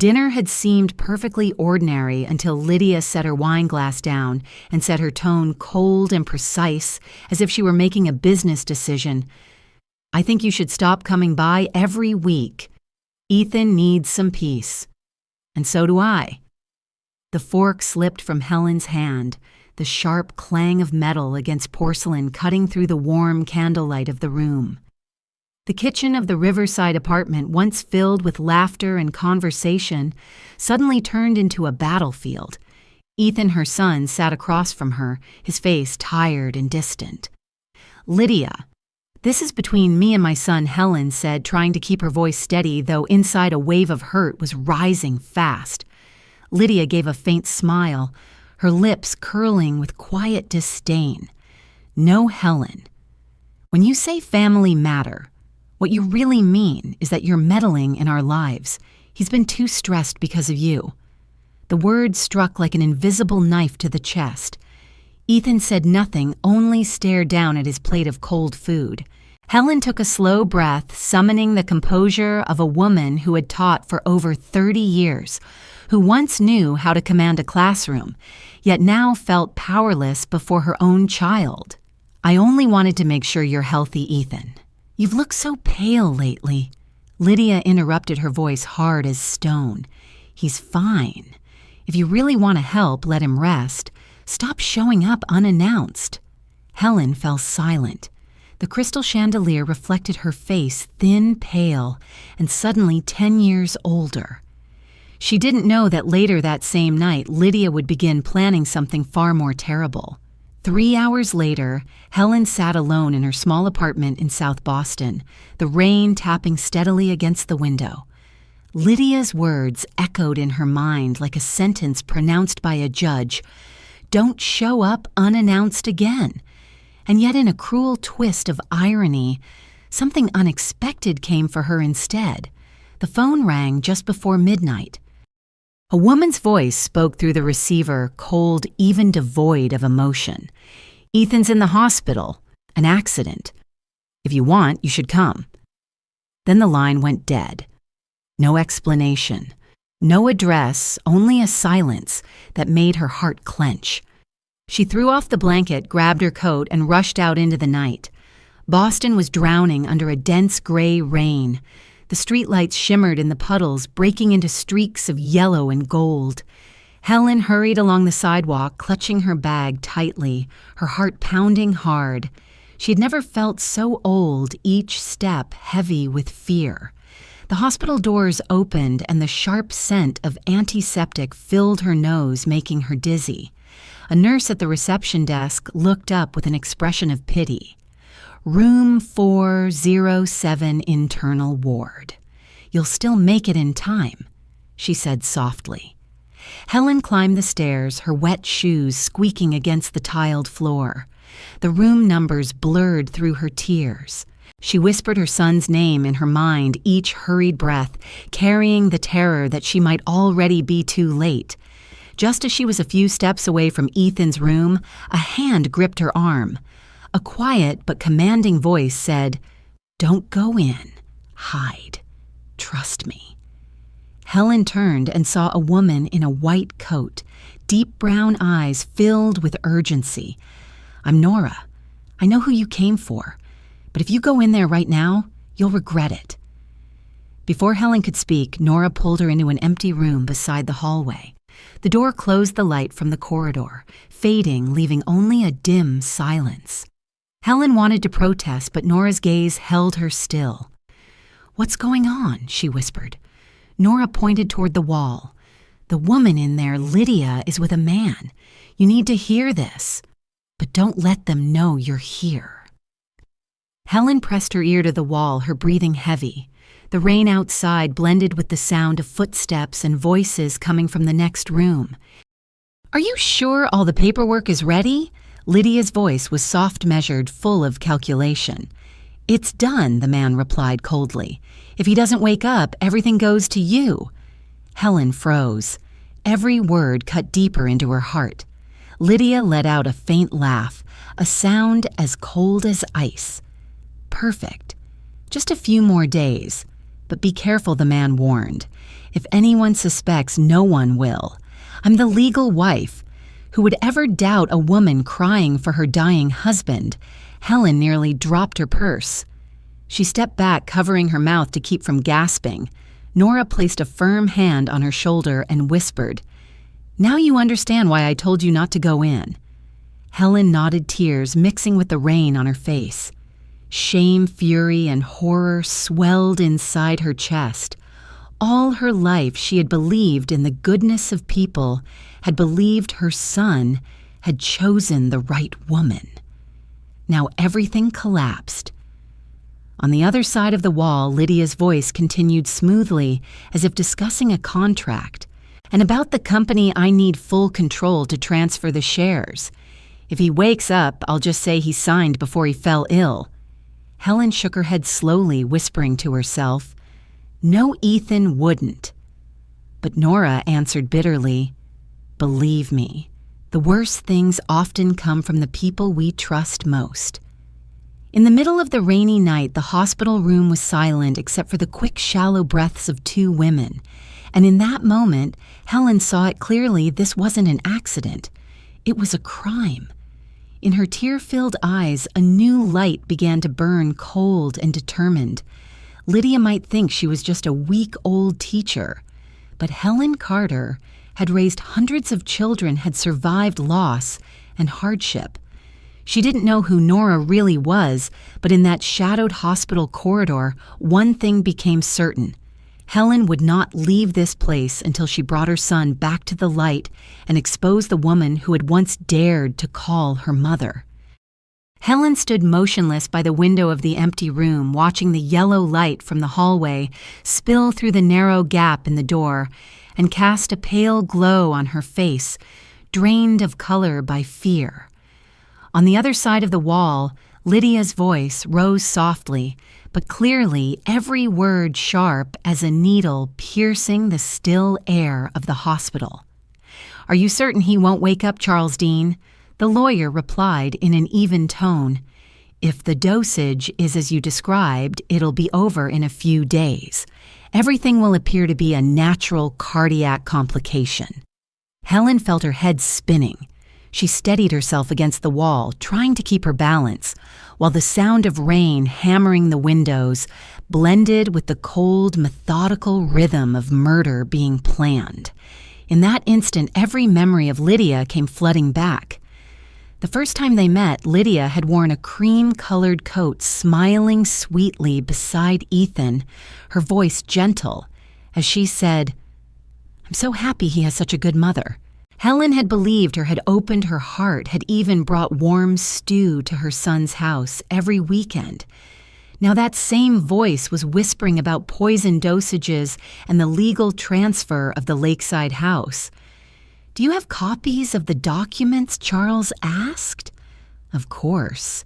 Dinner had seemed perfectly ordinary until Lydia set her wine glass down and set her tone cold and precise, as if she were making a business decision. "I think you should stop coming by every week. Ethan needs some peace. And so do I." The fork slipped from Helen's hand, the sharp clang of metal against porcelain cutting through the warm candlelight of the room. The kitchen of the riverside apartment, once filled with laughter and conversation, suddenly turned into a battlefield. Ethan, her son, sat across from her, his face tired and distant. "Lydia, this is between me and my son," Helen said, trying to keep her voice steady, though inside a wave of hurt was rising fast. Lydia gave a faint smile, her lips curling with quiet disdain. "No, Helen. When you say family matter, what you really mean is that you're meddling in our lives. He's been too stressed because of you." The words struck like an invisible knife to the chest. Ethan said nothing, only stared down at his plate of cold food. Helen took a slow breath, summoning the composure of a woman who had taught for over 30 years, who once knew how to command a classroom, yet now felt powerless before her own child. "I only wanted to make sure you're healthy, Ethan. You've looked so pale lately." Lydia interrupted, her voice hard as stone. "He's fine. If you really want to help, let him rest. Stop showing up unannounced." Helen fell silent. The crystal chandelier reflected her face, thin, pale, and suddenly 10 years older. She didn't know that later that same night, Lydia would begin planning something far more terrible. 3 hours later, Helen sat alone in her small apartment in South Boston, the rain tapping steadily against the window. Lydia's words echoed in her mind like a sentence pronounced by a judge. Don't show up unannounced again. And yet, in a cruel twist of irony, something unexpected came for her instead. The phone rang just before midnight. A woman's voice spoke through the receiver, cold, even devoid of emotion. "Ethan's in the hospital. An accident. If you want, you should come." Then the line went dead. No explanation. No address, only a silence that made her heart clench. She threw off the blanket, grabbed her coat, and rushed out into the night. Boston was drowning under a dense gray rain. The streetlights shimmered in the puddles, breaking into streaks of yellow and gold. Helen hurried along the sidewalk, clutching her bag tightly, her heart pounding hard. She had never felt so old, each step heavy with fear. The hospital doors opened, and the sharp scent of antiseptic filled her nose, making her dizzy. A nurse at the reception desk looked up with an expression of pity. "Room 407 internal ward. You'll still make it in time," she said softly. Helen climbed the stairs, her wet shoes squeaking against the tiled floor. The room numbers blurred through her tears. She whispered her son's name in her mind, each hurried breath, carrying the terror that she might already be too late. Just as she was a few steps away from Ethan's room, a hand gripped her arm. A quiet but commanding voice said, "Don't go in. Hide. Trust me." Helen turned and saw a woman in a white coat, deep brown eyes filled with urgency. "I'm Nora. I know who you came for. But if you go in there right now, you'll regret it." Before Helen could speak, Nora pulled her into an empty room beside the hallway. The door closed the light from the corridor, fading, leaving only a dim silence. Helen wanted to protest, but Nora's gaze held her still. "What's going on?" she whispered. Nora pointed toward the wall. "The woman in there, Lydia, is with a man. You need to hear this. But don't let them know you're here." Helen pressed her ear to the wall, her breathing heavy. The rain outside blended with the sound of footsteps and voices coming from the next room. "Are you sure all the paperwork is ready?" Lydia's voice was soft-measured, full of calculation. "It's done," the man replied coldly. "If he doesn't wake up, everything goes to you." Helen froze. Every word cut deeper into her heart. Lydia let out a faint laugh, a sound as cold as ice. "Perfect. Just a few more days. But be careful," the man warned. If anyone suspects, no one will. I'm the legal wife. Who would ever doubt a woman crying for her dying husband? Helen nearly dropped her purse. She stepped back, covering her mouth to keep from gasping. Nora placed a firm hand on her shoulder and whispered, "Now you understand why I told you not to go in." Helen nodded, tears mixing with the rain on her face. Shame, fury, and horror swelled inside her chest. All her life she had believed in the goodness of people, had believed her son had chosen the right woman. Now everything collapsed. On the other side of the wall, Lydia's voice continued smoothly, as if discussing a contract. "And about the company, I need full control to transfer the shares. If he wakes up, I'll just say he signed before he fell ill." Helen shook her head slowly, whispering to herself, "No, Ethan wouldn't." But Nora answered bitterly, "Believe me, the worst things often come from the people we trust most." In the middle of the rainy night, the hospital room was silent except for the quick, shallow breaths of two women. And in that moment, Helen saw it clearly. This wasn't an accident. It was a crime. In her tear-filled eyes, a new light began to burn, cold and determined. Lydia might think she was just a week-old teacher, but Helen Carter had raised hundreds of children, had survived loss and hardship. She didn't know who Nora really was, but in that shadowed hospital corridor, one thing became certain. Helen would not leave this place until she brought her son back to the light and exposed the woman who had once dared to call her mother. Helen stood motionless by the window of the empty room, watching the yellow light from the hallway spill through the narrow gap in the door and cast a pale glow on her face, drained of color by fear. On the other side of the wall, Lydia's voice rose softly, but clearly, every word sharp as a needle piercing the still air of the hospital. "Are you certain he won't wake up, Charles Dean?" The lawyer replied in an even tone. "If the dosage is as you described, it'll be over in a few days. Everything will appear to be a natural cardiac complication." Helen felt her head spinning. She steadied herself against the wall, trying to keep her balance, while the sound of rain hammering the windows blended with the cold, methodical rhythm of murder being planned. In that instant, every memory of Lydia came flooding back. The first time they met, Lydia had worn a cream-colored coat, smiling sweetly beside Ethan, her voice gentle, as she said, "I'm so happy he has such a good mother." Helen had believed her, had opened her heart, had even brought warm stew to her son's house every weekend. Now that same voice was whispering about poison dosages and the legal transfer of the lakeside house. "Do you have copies of the documents Charles asked?" "Of course."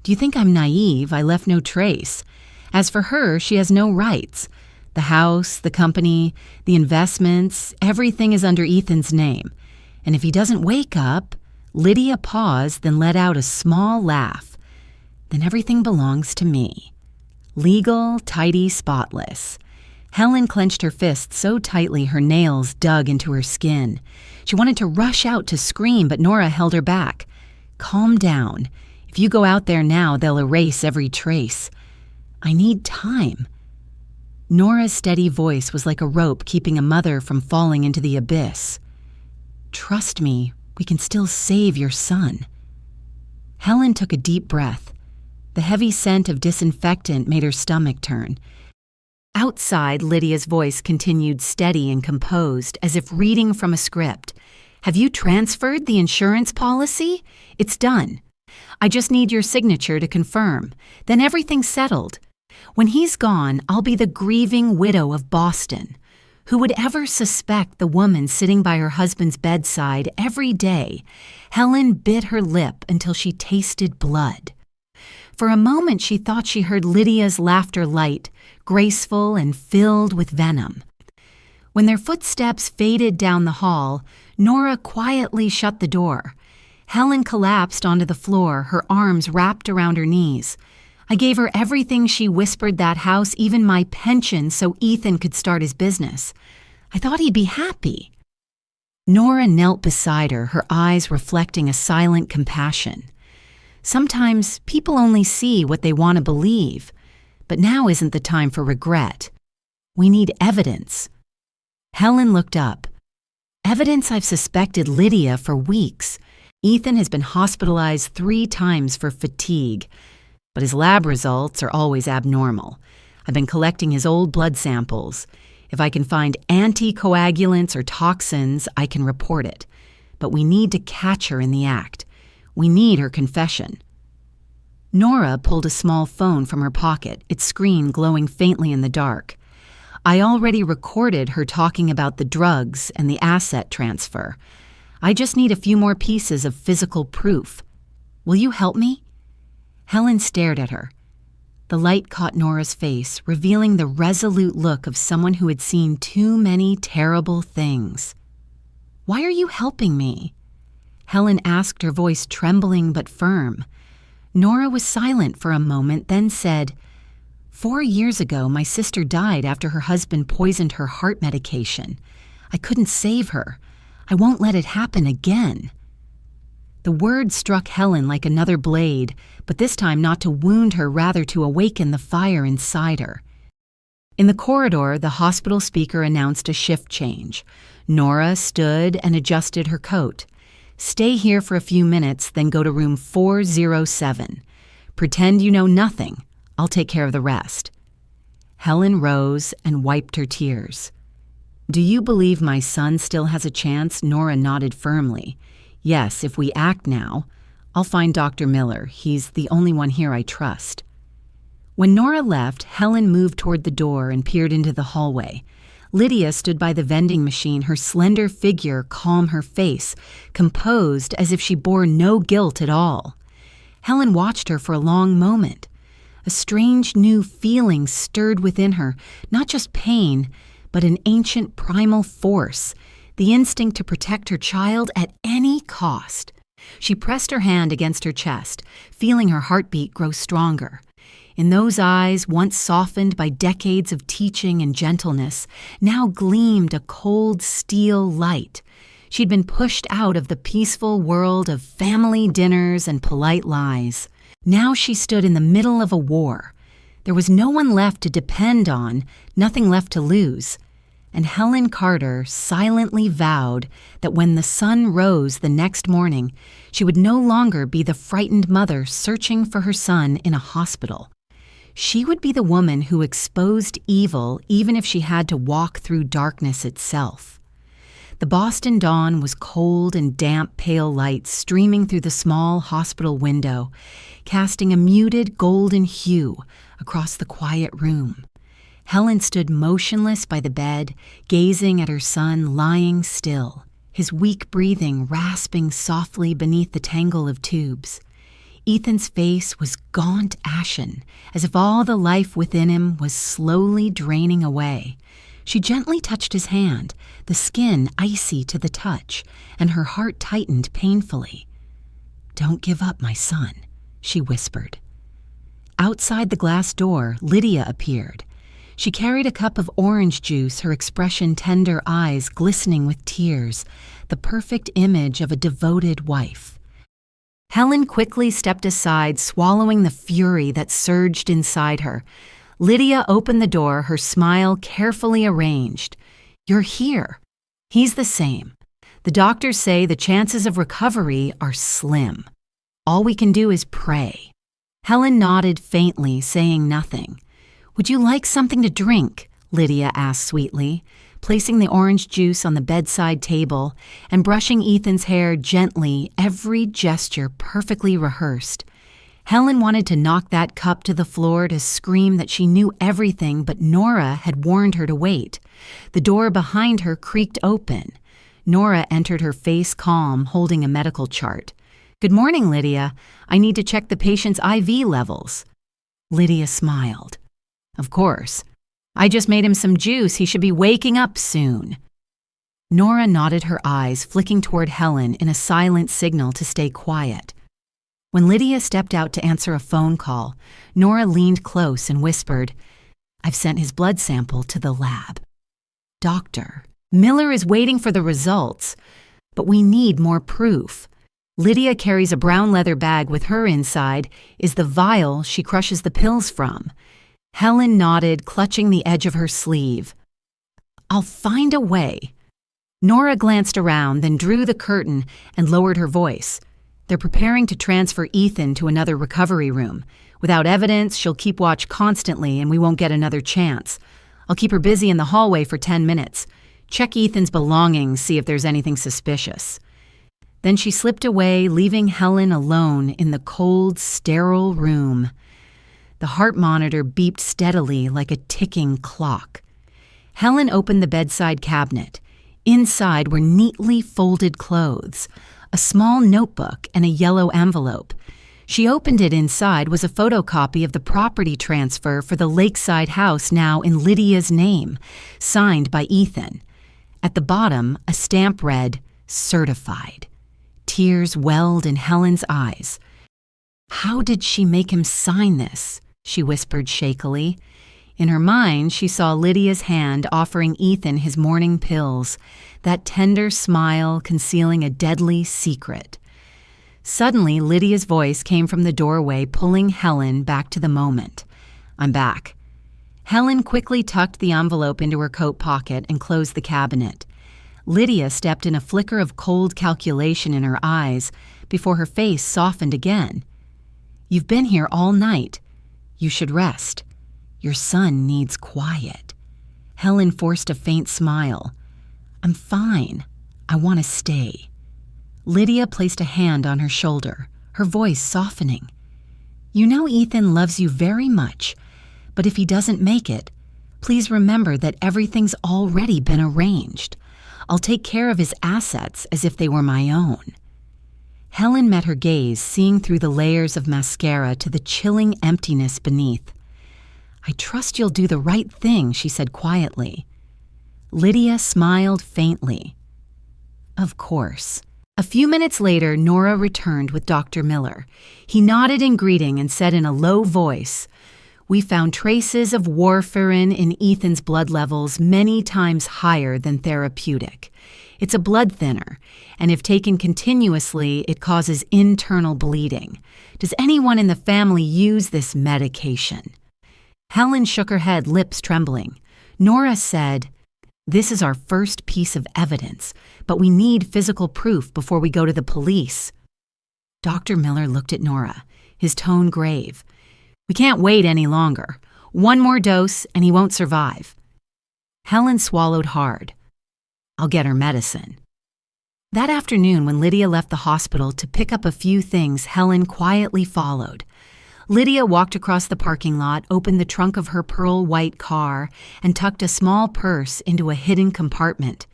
"Do you think I'm naive? I left no trace. As for her, she has no rights. The house, the company, the investments, everything is under Ethan's name. And if he doesn't wake up," Lydia paused, then let out a small laugh, "then everything belongs to me. Legal, tidy, spotless." Helen clenched her fist so tightly her nails dug into her skin. She wanted to rush out to scream, but Nora held her back. "Calm down. If you go out there now, they'll erase every trace. I need time." Nora's steady voice was like a rope keeping a mother from falling into the abyss. "Trust me, we can still save your son." Helen took a deep breath. The heavy scent of disinfectant made her stomach turn. Outside, Lydia's voice continued steady and composed, as if reading from a script. "Have you transferred the insurance policy? It's done. I just need your signature to confirm. Then everything's settled. When he's gone, I'll be the grieving widow of Boston. Who would ever suspect the woman sitting by her husband's bedside every day?" Helen bit her lip until she tasted blood. For a moment she thought she heard Lydia's laughter light, graceful and filled with venom. When their footsteps faded down the hall, Nora quietly shut the door. Helen collapsed onto the floor, her arms wrapped around her knees. I gave her everything she whispered, that house, even my pension, so Ethan could start his business. I thought he'd be happy." Nora knelt beside her eyes reflecting a silent compassion. Sometimes people only see what they want to believe, but now isn't the time for regret. We need evidence. Helen looked up. "Evidence I've suspected Lydia for weeks. Ethan has been hospitalized 3 times for fatigue, but his lab results are always abnormal. I've been collecting his old blood samples. If I can find anticoagulants or toxins, I can report it. But we need to catch her in the act. We need her confession." Nora pulled a small phone from her pocket, its screen glowing faintly in the dark. "I already recorded her talking about the drugs and the asset transfer. I just need a few more pieces of physical proof. Will you help me?" Helen stared at her. The light caught Nora's face, revealing the resolute look of someone who had seen too many terrible things. "Why are you helping me?" Helen asked, her voice trembling but firm. Nora was silent for a moment, then said, "4 years ago, my sister died after her husband poisoned her heart medication. I couldn't save her. I won't let it happen again." The word struck Helen like another blade, but this time not to wound her, rather to awaken the fire inside her. In the corridor, the hospital speaker announced a shift change. Nora stood and adjusted her coat. "Stay here for a few minutes, then go to room 407. Pretend you know nothing. I'll take care of the rest." Helen rose and wiped her tears. "Do you believe my son still has a chance?" Nora nodded firmly. "Yes, if we act now. I'll find Dr. Miller. He's the only one here I trust." When Nora left, Helen moved toward the door and peered into the hallway. Lydia stood by the vending machine, her slender figure calm, her face composed as if she bore no guilt at all. Helen watched her for a long moment. A strange new feeling stirred within her, not just pain, but an ancient primal force, the instinct to protect her child at any cost. She pressed her hand against her chest, feeling her heartbeat grow stronger. In those eyes, once softened by decades of teaching and gentleness, now gleamed a cold steel light. She'd been pushed out of the peaceful world of family dinners and polite lies. Now she stood in the middle of a war. There was no one left to depend on, nothing left to lose. And Helen Carter silently vowed that when the sun rose the next morning, she would no longer be the frightened mother searching for her son in a hospital. She would be the woman who exposed evil even if she had to walk through darkness itself. The Boston dawn was cold and damp, pale light streaming through the small hospital window, casting a muted golden hue across the quiet room. Helen stood motionless by the bed, gazing at her son lying still, his weak breathing rasping softly beneath the tangle of tubes. Ethan's face was gaunt ashen, as if all the life within him was slowly draining away. She gently touched his hand, the skin icy to the touch, and her heart tightened painfully. "Don't give up, my son," she whispered. Outside the glass door, Lydia appeared. She carried a cup of orange juice, her expression tender, eyes glistening with tears, the perfect image of a devoted wife. Helen quickly stepped aside, swallowing the fury that surged inside her. Lydia opened the door, her smile carefully arranged. "You're here." "He's the same. The doctors say the chances of recovery are slim. All we can do is pray." Helen nodded faintly, saying nothing. "Would you like something to drink?" Lydia asked sweetly, placing the orange juice on the bedside table and brushing Ethan's hair gently, every gesture perfectly rehearsed. Helen wanted to knock that cup to the floor, to scream that she knew everything, but Nora had warned her to wait. The door behind her creaked open. Nora entered, her face calm, holding a medical chart. "Good morning, Lydia. I need to check the patient's IV levels." Lydia smiled. "Of course. I just made him some juice. He should be waking up soon." Nora nodded her eyes, flicking toward Helen in a silent signal to stay quiet. When Lydia stepped out to answer a phone call, Nora leaned close and whispered, "I've sent his blood sample to the lab." "Doctor, Miller is waiting for the results, but we need more proof. Lydia carries a brown leather bag with her inside is the vial she crushes the pills from." Helen nodded, clutching the edge of her sleeve. "I'll find a way." Nora glanced around, then drew the curtain and lowered her voice. "They're preparing to transfer Ethan to another recovery room. Without evidence, she'll keep watch constantly and we won't get another chance. I'll keep her busy in the hallway for 10 minutes. Check Ethan's belongings, see if there's anything suspicious." Then she slipped away, leaving Helen alone in the cold, sterile room. The heart monitor beeped steadily like a ticking clock. Helen opened the bedside cabinet. Inside were neatly folded clothes, a small notebook, and a yellow envelope. She opened it. Inside was a photocopy of the property transfer for the lakeside house now in Lydia's name, signed by Ethan. At the bottom, a stamp read, "Certified." Tears welled in Helen's eyes. "How did she make him sign this?" she whispered shakily. In her mind, she saw Lydia's hand offering Ethan his morning pills, that tender smile concealing a deadly secret. Suddenly, Lydia's voice came from the doorway, pulling Helen back to the moment. "I'm back." Helen quickly tucked the envelope into her coat pocket and closed the cabinet. Lydia stepped in, a flicker of cold calculation in her eyes before her face softened again. "You've been here all night. You should rest. Your son needs quiet." Helen forced a faint smile. "I'm fine. I want to stay." Lydia placed a hand on her shoulder, her voice softening. "You know Ethan loves you very much, but if he doesn't make it, please remember that everything's already been arranged. I'll take care of his assets as if they were my own." Helen met her gaze, seeing through the layers of mascara to the chilling emptiness beneath. "I trust you'll do the right thing," she said quietly. Lydia smiled faintly. "Of course." A few minutes later, Nora returned with Dr. Miller. He nodded in greeting and said in a low voice, "We found traces of warfarin in Ethan's blood levels many times higher than therapeutic. It's a blood thinner, and if taken continuously, it causes internal bleeding. Does anyone in the family use this medication?" Helen shook her head, lips trembling. Nora said, "This is our first piece of evidence, but we need physical proof before we go to the police." Dr. Miller looked at Nora, his tone grave. "We can't wait any longer. One more dose and he won't survive." Helen swallowed hard. "I'll get her medicine." That afternoon, when Lydia left the hospital to pick up a few things, Helen quietly followed. Lydia walked across the parking lot, opened the trunk of her pearl-white car, and tucked a small purse into a hidden compartment.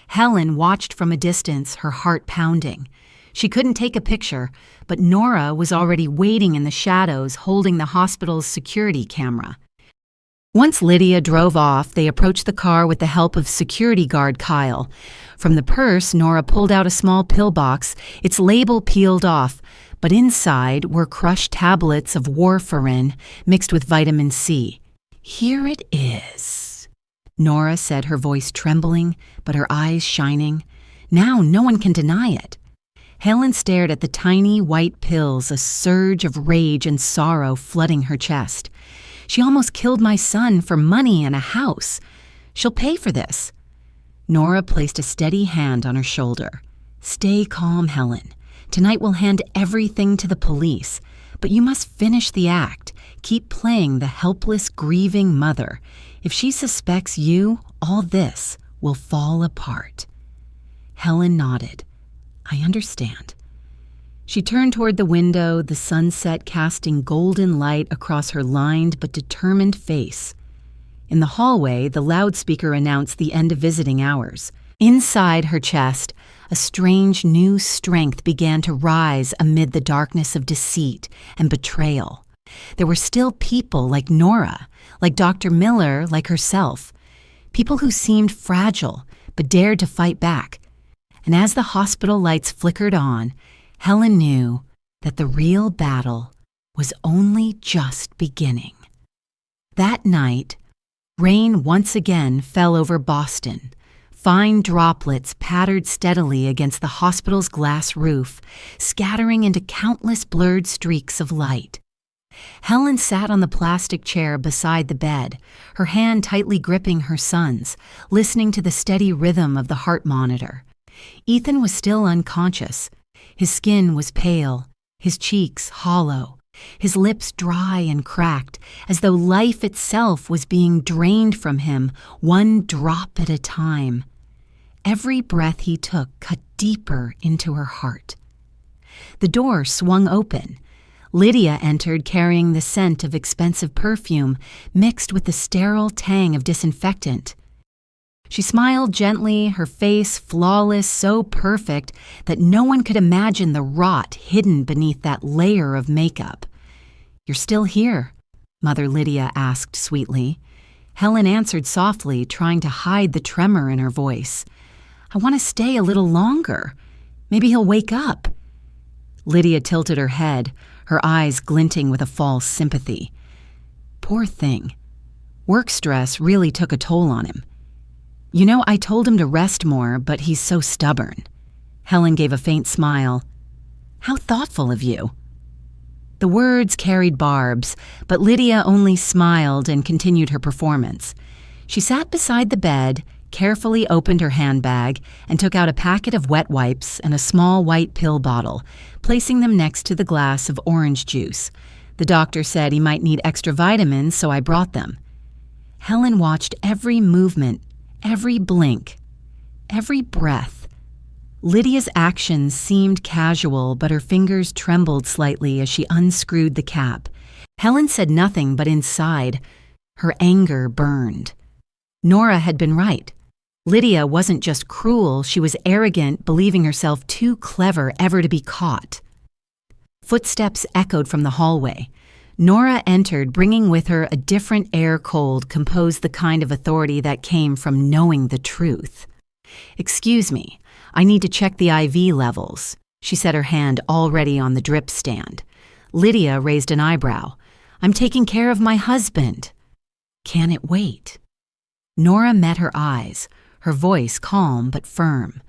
Helen watched from a distance, her heart pounding. She couldn't take a picture, but Nora was already waiting in the shadows, holding the hospital's security camera. Once Lydia drove off, they approached the car with the help of security guard Kyle. From the purse, Nora pulled out a small pill box, its label peeled off, but inside were crushed tablets of warfarin mixed with vitamin C. "Here it is," Nora said, her voice trembling, but her eyes shining. Now no one can deny it. Helen stared at the tiny white pills, a surge of rage and sorrow flooding her chest. "She almost killed my son for money and a house. She'll pay for this." Nora placed a steady hand on her shoulder. "Stay calm, Helen. Tonight we'll hand everything to the police, but you must finish the act. Keep playing the helpless, grieving mother. If she suspects you, all this will fall apart." Helen nodded. "I understand." She turned toward the window, the sunset casting golden light across her lined but determined face. In the hallway, the loudspeaker announced the end of visiting hours. Inside her chest, a strange new strength began to rise amid the darkness of deceit and betrayal. There were still people like Nora, like Dr. Miller, like herself. People who seemed fragile but dared to fight back. And as the hospital lights flickered on, Helen knew that the real battle was only just beginning. That night, rain once again fell over Boston. Fine droplets pattered steadily against the hospital's glass roof, scattering into countless blurred streaks of light. Helen sat on the plastic chair beside the bed, her hand tightly gripping her son's, listening to the steady rhythm of the heart monitor. Ethan was still unconscious. His skin was pale, his cheeks hollow, his lips dry and cracked, as though life itself was being drained from him, one drop at a time. Every breath he took cut deeper into her heart. The door swung open. Lydia entered carrying the scent of expensive perfume mixed with the sterile tang of disinfectant. She smiled gently, her face flawless, so perfect that no one could imagine the rot hidden beneath that layer of makeup. "You're still here?" Mother Lydia asked sweetly. Helen answered softly, trying to hide the tremor in her voice. "I want to stay a little longer. Maybe he'll wake up." Lydia tilted her head, her eyes glinting with a false sympathy. Poor thing. Work stress really took a toll on him. "You know, I told him to rest more, but he's so stubborn." Helen gave a faint smile. "How thoughtful of you." The words carried barbs, but Lydia only smiled and continued her performance. She sat beside the bed, carefully opened her handbag, and took out a packet of wet wipes and a small white pill bottle, placing them next to the glass of orange juice. The doctor said he might need extra vitamins, so I brought them. Helen watched every movement, every blink, every breath. Lydia's actions seemed casual, but her fingers trembled slightly as she unscrewed the cap. Helen said nothing, but inside, her anger burned. Nora had been right. Lydia wasn't just cruel, she was arrogant, believing herself too clever ever to be caught. Footsteps echoed from the hallway. Nora entered, bringing with her a different air cold composed the kind of authority that came from knowing the truth. "Excuse me, I need to check the IV levels." She set her hand already on the drip stand. Lydia raised an eyebrow. "I'm taking care of my husband." "Can it wait?" Nora met her eyes, her voice calm but firm.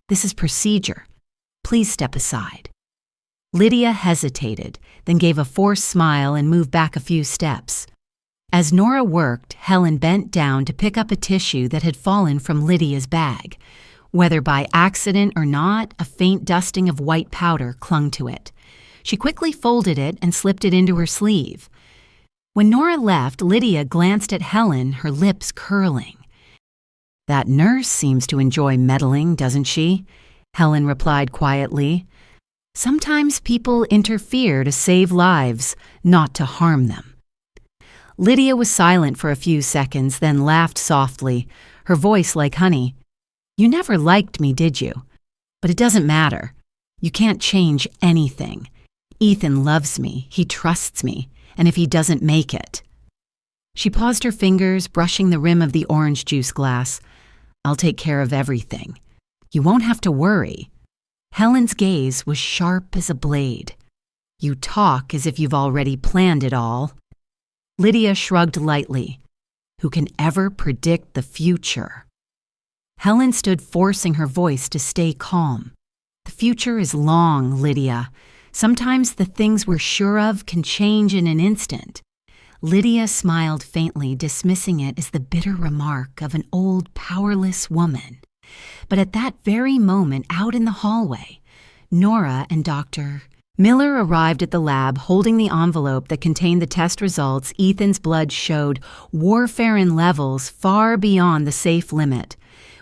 "This is procedure. Please step aside." Lydia hesitated, then gave a forced smile and moved back a few steps. As Nora worked, Helen bent down to pick up a tissue that had fallen from Lydia's bag. Whether by accident or not, a faint dusting of white powder clung to it. She quickly folded it and slipped it into her sleeve. When Nora left, Lydia glanced at Helen, her lips curling. "That nurse seems to enjoy meddling, doesn't she?" Helen replied quietly. "Sometimes people interfere to save lives, not to harm them." Lydia was silent for a few seconds, then laughed softly, her voice like honey. "You never liked me, did you? But it doesn't matter. You can't change anything. Ethan loves me, he trusts me, and if he doesn't make it..." She paused her fingers, brushing the rim of the orange juice glass. "I'll take care of everything. You won't have to worry." Helen's gaze was sharp as a blade. "You talk as if you've already planned it all." Lydia shrugged lightly. "Who can ever predict the future?" Helen stood, forcing her voice to stay calm. "The future is long, Lydia. Sometimes the things we're sure of can change in an instant." Lydia smiled faintly, dismissing it as the bitter remark of an old, powerless woman. But at that very moment, out in the hallway, Nora and Dr. Miller arrived at the lab, holding the envelope that contained the test results. Ethan's blood showed warfarin levels far beyond the safe limit.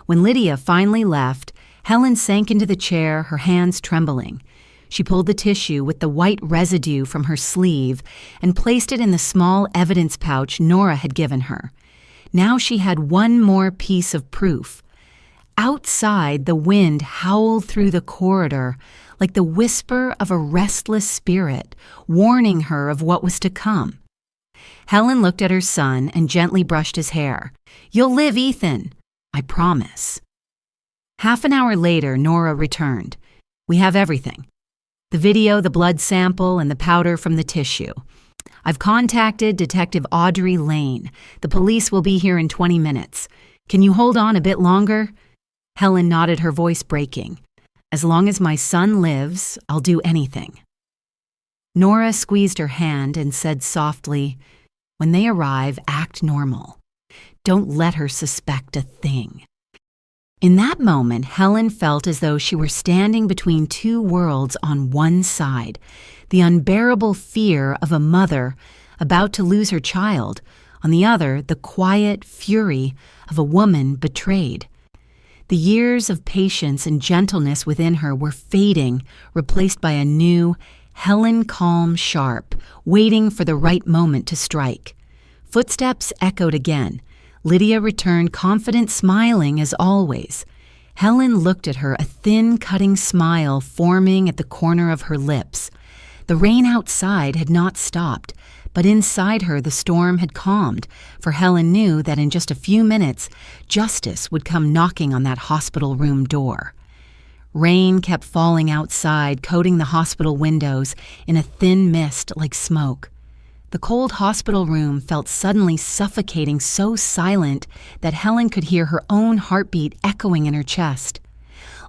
When Lydia finally left, Helen sank into the chair, her hands trembling. She pulled the tissue with the white residue from her sleeve and placed it in the small evidence pouch Nora had given her. Now she had one more piece of proof. Outside, the wind howled through the corridor like the whisper of a restless spirit, warning her of what was to come. Helen looked at her son and gently brushed his hair. "You'll live, Ethan. I promise." Half an hour later, Nora returned. "We have everything." The video, the blood sample, and the powder from the tissue. I've contacted Detective Audrey Lane. The police will be here in 20 minutes. Can you hold on a bit longer? Helen nodded, her voice breaking. As long as my son lives, I'll do anything. Nora squeezed her hand and said softly, "When they arrive, act normal. Don't let her suspect a thing." In that moment, Helen felt as though she were standing between two worlds on one side, the unbearable fear of a mother about to lose her child, on the other, the quiet fury of a woman betrayed. The years of patience and gentleness within her were fading, replaced by a new, Helen calm sharp, waiting for the right moment to strike. Footsteps echoed again. Lydia returned, confident, smiling as always. Helen looked at her, a thin, cutting smile forming at the corner of her lips. The rain outside had not stopped, but inside her the storm had calmed, for Helen knew that in just a few minutes, justice would come knocking on that hospital room door. Rain kept falling outside, coating the hospital windows in a thin mist like smoke. The cold hospital room felt suddenly suffocating, so silent that Helen could hear her own heartbeat echoing in her chest.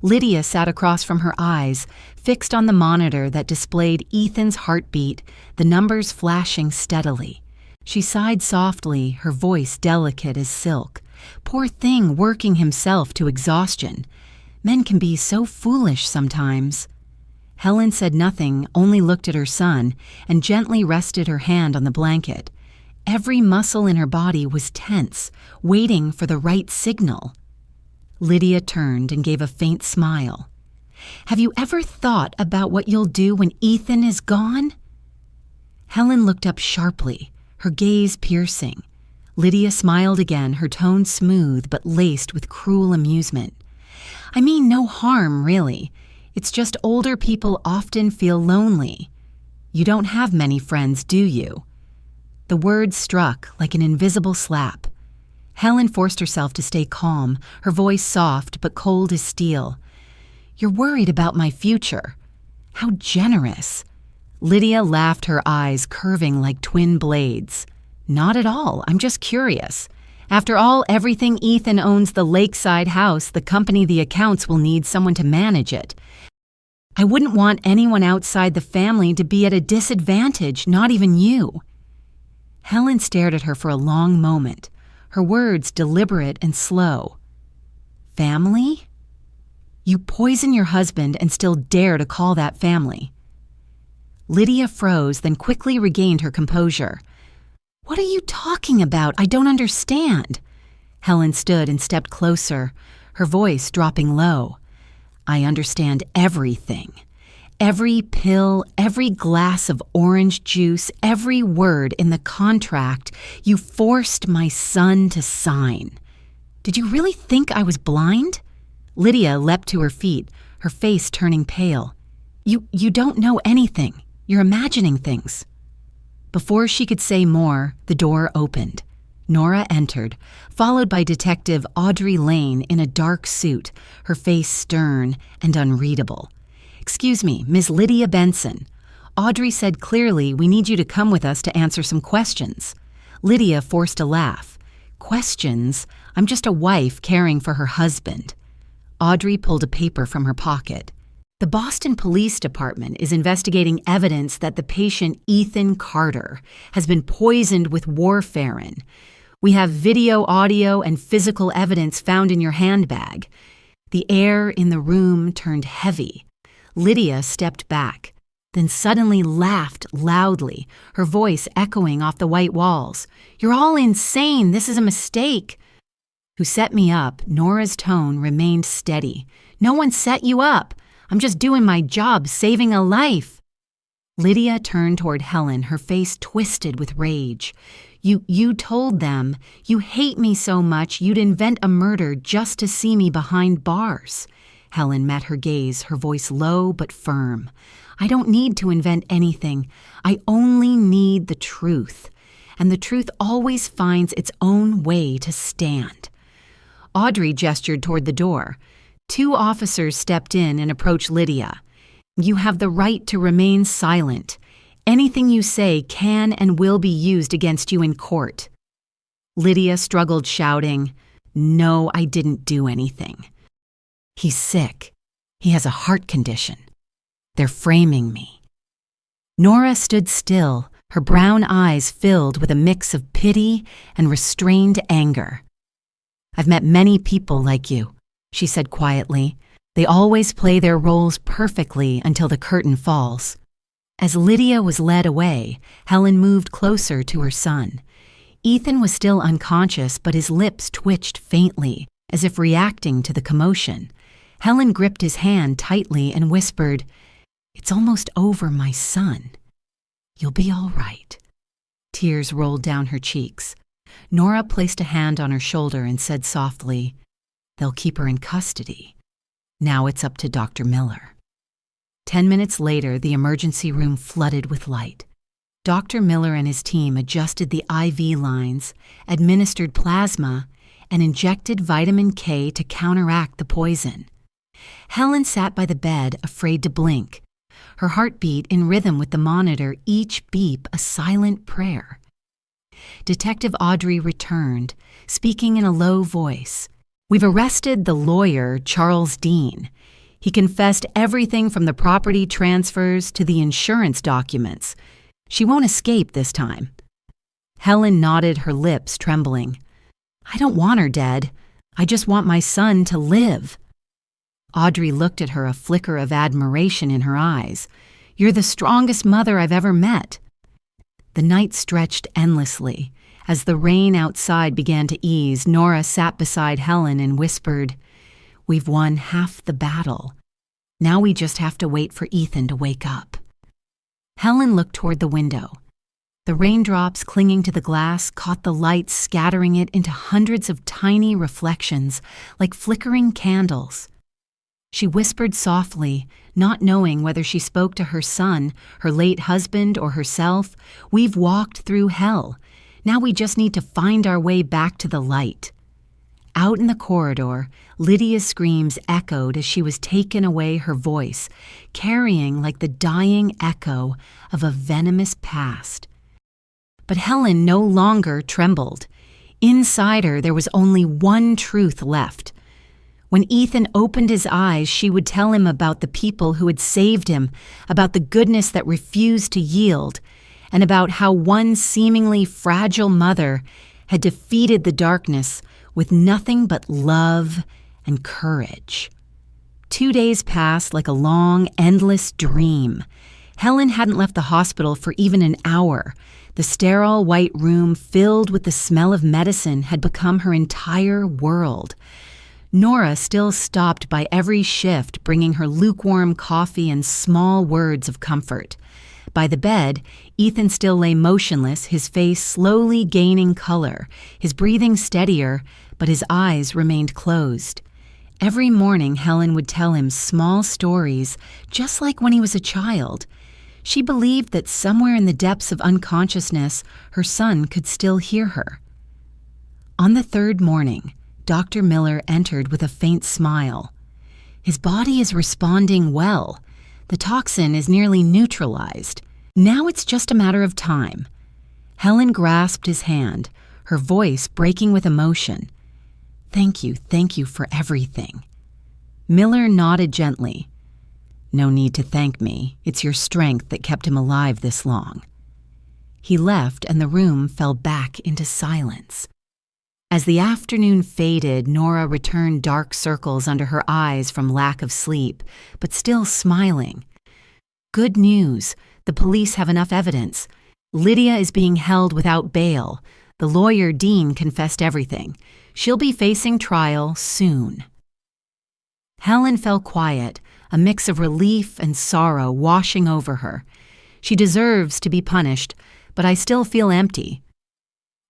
Lydia sat across from her eyes, fixed on the monitor that displayed Ethan's heartbeat, the numbers flashing steadily. She sighed softly, her voice delicate as silk. Poor thing, working himself to exhaustion. Men can be so foolish sometimes. Helen said nothing, only looked at her son and gently rested her hand on the blanket. Every muscle in her body was tense, waiting for the right signal. Lydia turned and gave a faint smile. "Have you ever thought about what you'll do when Ethan is gone?" Helen looked up sharply, her gaze piercing. Lydia smiled again, her tone smooth but laced with cruel amusement. "I mean no harm, really. It's just older people often feel lonely. You don't have many friends, do you?" The words struck like an invisible slap. Helen forced herself to stay calm, her voice soft but cold as steel. "You're worried about my future. How generous." Lydia laughed, her eyes curving like twin blades. "Not at all. I'm just curious. After all, everything Ethan owns the lakeside house, the company, the accounts will need someone to manage it. I wouldn't want anyone outside the family to be at a disadvantage, not even you." Helen stared at her for a long moment, her words deliberate and slow. "Family? You poison your husband and still dare to call that family." Lydia froze, then quickly regained her composure. "What are you talking about? I don't understand." Helen stood and stepped closer, her voice dropping low. "I understand everything. Every pill, every glass of orange juice, every word in the contract you forced my son to sign. Did you really think I was blind?" Lydia leapt to her feet, her face turning pale. You don't know anything. You're imagining things." Before she could say more, the door opened. Nora entered, followed by Detective Audrey Lane in a dark suit, her face stern and unreadable. "Excuse me, Miss Lydia Benson. Audrey said clearly we need you to come with us to answer some questions." Lydia forced a laugh. "Questions? I'm just a wife caring for her husband." Audrey pulled a paper from her pocket. "The Boston Police Department is investigating evidence that the patient Ethan Carter has been poisoned with warfarin. We have video, audio, and physical evidence found in your handbag." The air in the room turned heavy. Lydia stepped back, then suddenly laughed loudly, her voice echoing off the white walls. "You're all insane. This is a mistake." "Who set me up?" Nora's tone remained steady. "No one set you up. I'm just doing my job, saving a life." Lydia turned toward Helen, her face twisted with rage. You told them, you hate me so much you'd invent a murder just to see me behind bars." Helen met her gaze, her voice low but firm. "I don't need to invent anything. I only need the truth. And the truth always finds its own way to stand." Audrey gestured toward the door. Two officers stepped in and approached Lydia. You have the right to remain silent. Anything you say can and will be used against you in court." Lydia struggled, shouting, "No, I didn't do anything. He's sick. He has a heart condition. They're framing me." Nora stood still, her brown eyes filled with a mix of pity and restrained anger. "I've met many people like you," she said quietly. "They always play their roles perfectly until the curtain falls." As Lydia was led away, Helen moved closer to her son. Ethan was still unconscious, but his lips twitched faintly, as if reacting to the commotion. Helen gripped his hand tightly and whispered, "It's almost over, my son. You'll be all right." Tears rolled down her cheeks. Nora placed a hand on her shoulder and said softly, "They'll keep her in custody. Now it's up to Dr. Miller." 10 minutes later, the emergency room flooded with light. Dr. Miller and his team adjusted the IV lines, administered plasma, and injected vitamin K to counteract the poison. Helen sat by the bed, afraid to blink. Her heartbeat in rhythm with the monitor, each beep a silent prayer. Detective Audrey returned, speaking in a low voice. "We've arrested the lawyer, Charles Dean. He confessed everything from the property transfers to the insurance documents. She won't escape this time." Helen nodded, her lips trembling. "I don't want her dead. I just want my son to live." Audrey looked at her, a flicker of admiration in her eyes. "You're the strongest mother I've ever met." The night stretched endlessly. As the rain outside began to ease, Nora sat beside Helen and whispered, "We've won half the battle. Now we just have to wait for Ethan to wake up." Helen looked toward the window. The raindrops clinging to the glass caught the light, scattering it into hundreds of tiny reflections like flickering candles. She whispered softly, not knowing whether she spoke to her son, her late husband, or herself, "We've walked through hell. Now we just need to find our way back to the light." Out in the corridor, Lydia's screams echoed as she was taken away, her voice carrying like the dying echo of a venomous past. But Helen no longer trembled. Inside her, there was only one truth left. When Ethan opened his eyes, she would tell him about the people who had saved him, about the goodness that refused to yield, and about how one seemingly fragile mother had defeated the darkness with nothing but love and courage. 2 days passed like a long, endless dream. Helen hadn't left the hospital for even an hour. The sterile white room filled with the smell of medicine had become her entire world. Nora still stopped by every shift, bringing her lukewarm coffee and small words of comfort. By the bed, Ethan still lay motionless, his face slowly gaining color, his breathing steadier, but his eyes remained closed. Every morning, Helen would tell him small stories, just like when he was a child. She believed that somewhere in the depths of unconsciousness, her son could still hear her. On the third morning, Dr. Miller entered with a faint smile. "His body is responding well. The toxin is nearly neutralized. Now it's just a matter of time." Helen grasped his hand, her voice breaking with emotion. Thank you for everything." Miller nodded gently. "No need to thank me. It's your strength that kept him alive this long." He left, and the room fell back into silence. As the afternoon faded, Nora returned, dark circles under her eyes from lack of sleep, but still smiling. "Good news. The police have enough evidence. Lydia is being held without bail. The lawyer, Dean, confessed everything. She'll be facing trial soon." Helen fell quiet, a mix of relief and sorrow washing over her. "She deserves to be punished, but I still feel empty.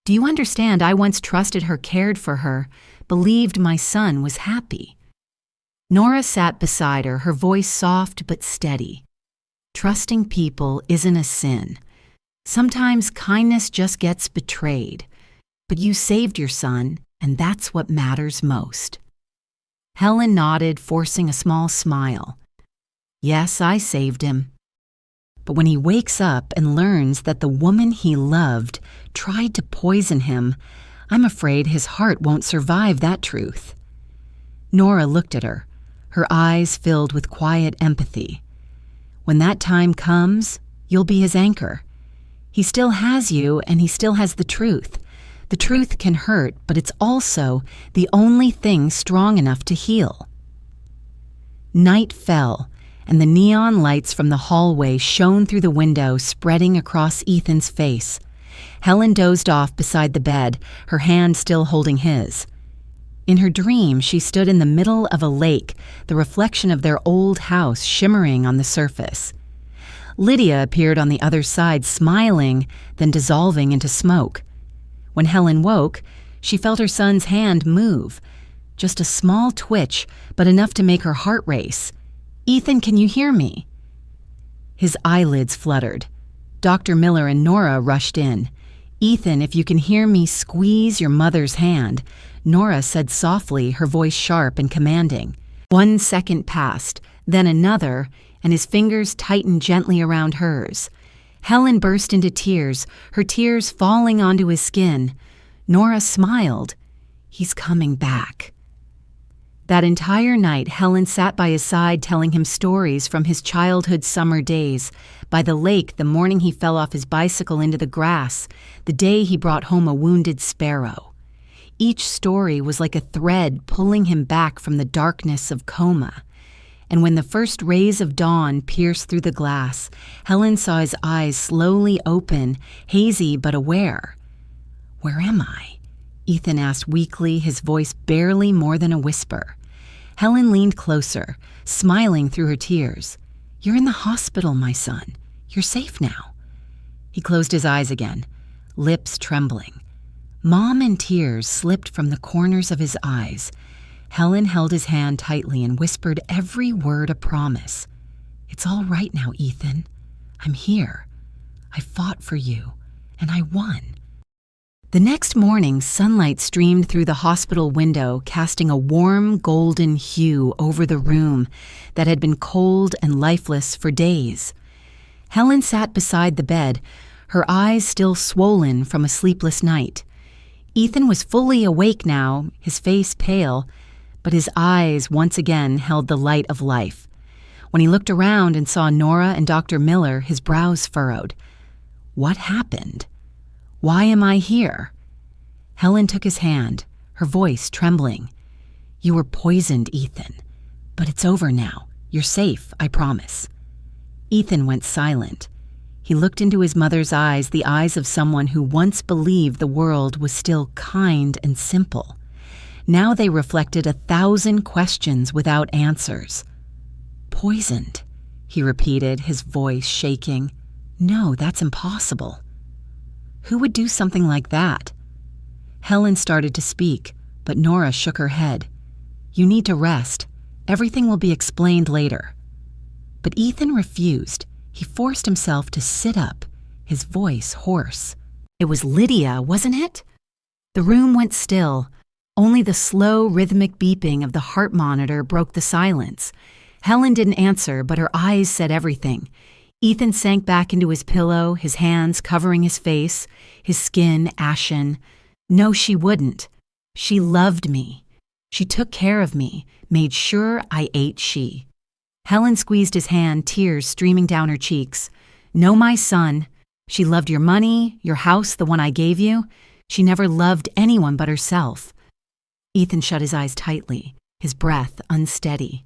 Do you understand? I once trusted her, cared for her, believed my son was happy." Nora sat beside her, her voice soft but steady. "Trusting people isn't a sin. Sometimes kindness just gets betrayed. But you saved your son, and that's what matters most." Helen nodded, forcing a small smile. Yes, I saved him. But when he wakes up and learns that the woman he loved tried to poison him, I'm afraid his heart won't survive that truth." Nora looked at her, her eyes filled with quiet empathy. "When that time comes, you'll be his anchor. He still has you, and he still has the truth. The truth can hurt, but it's also the only thing strong enough to heal." Night fell, and the neon lights from the hallway shone through the window, spreading across Ethan's face. Helen dozed off beside the bed, her hand still holding his. In her dream, she stood in the middle of a lake, the reflection of their old house shimmering on the surface. Lydia appeared on the other side, smiling, then dissolving into smoke. When Helen woke, she felt her son's hand move. Just a small twitch, but enough to make her heart race. "Ethan, can you hear me?" His eyelids fluttered. Dr. Miller and Nora rushed in. "Ethan, if you can hear me, squeeze your mother's hand," Nora said softly, her voice sharp and commanding. 1 second passed, then another, and his fingers tightened gently around hers. Helen burst into tears, her tears falling onto his skin. Nora smiled. "He's coming back." That entire night, Helen sat by his side telling him stories from his childhood summer days, by the lake the morning he fell off his bicycle into the grass, the day he brought home a wounded sparrow. Each story was like a thread pulling him back from the darkness of coma. And when the first rays of dawn pierced through the glass, Helen saw his eyes slowly open, hazy but aware. "Where am I?" Ethan asked weakly, his voice barely more than a whisper. Helen leaned closer, smiling through her tears. "You're in the hospital, my son. You're safe now." He closed his eyes again, lips trembling. Mom in tears slipped from the corners of his eyes. Helen held his hand tightly and whispered every word a promise. "It's all right now, Ethan. I'm here. I fought for you, and I won." The next morning, sunlight streamed through the hospital window, casting a warm golden hue over the room that had been cold and lifeless for days. Helen sat beside the bed, her eyes still swollen from a sleepless night. Ethan was fully awake now, his face pale, but his eyes once again held the light of life. When he looked around and saw Nora and Dr. Miller, his brows furrowed. What happened? Why am I here? Helen took his hand, her voice trembling. "You were poisoned, Ethan. But it's over now. You're safe, I promise." Ethan went silent. He looked into his mother's eyes, the eyes of someone who once believed the world was still kind and simple. Now they reflected 1,000 questions without answers. "Poisoned," he repeated, his voice shaking. "No, that's impossible. Who would do something like that?" Helen started to speak, but Nora shook her head. "You need to rest. Everything will be explained later." But Ethan refused. He forced himself to sit up, his voice hoarse. "It was Lydia, wasn't it?" The room went still. Only the slow, rhythmic beeping of the heart monitor broke the silence. Helen didn't answer, but her eyes said everything. Ethan sank back into his pillow, his hands covering his face, his skin ashen. "No, she wouldn't. She loved me. She took care of me, made sure I ate she." Helen squeezed his hand, tears streaming down her cheeks. "No, my son. She loved your money, your house, the one I gave you. She never loved anyone but herself." Ethan shut his eyes tightly, his breath unsteady.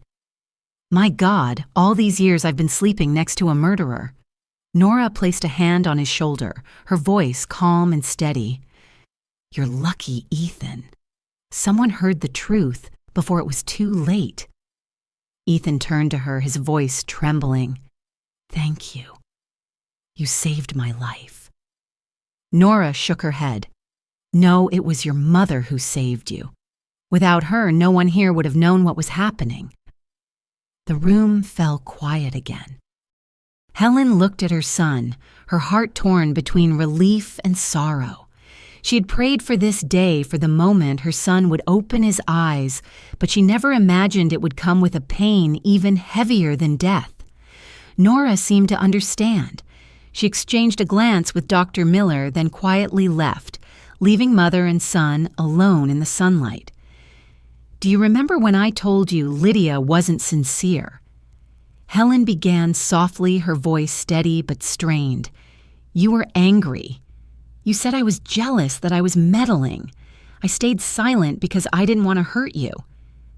"My God, all these years I've been sleeping next to a murderer." Nora placed a hand on his shoulder, her voice calm and steady. "You're lucky, Ethan. Someone heard the truth before it was too late." Ethan turned to her, his voice trembling. "Thank you. You saved my life." Nora shook her head. "No, it was your mother who saved you. Without her, no one here would have known what was happening." The room fell quiet again. Helen looked at her son, her heart torn between relief and sorrow. She had prayed for this day, for the moment her son would open his eyes, but she never imagined it would come with a pain even heavier than death. Nora seemed to understand. She exchanged a glance with Dr. Miller, then quietly left, leaving mother and son alone in the sunlight. "Do you remember when I told you Lydia wasn't sincere?" Helen began softly, her voice steady but strained. "You were angry. You said I was jealous, that I was meddling. I stayed silent because I didn't want to hurt you.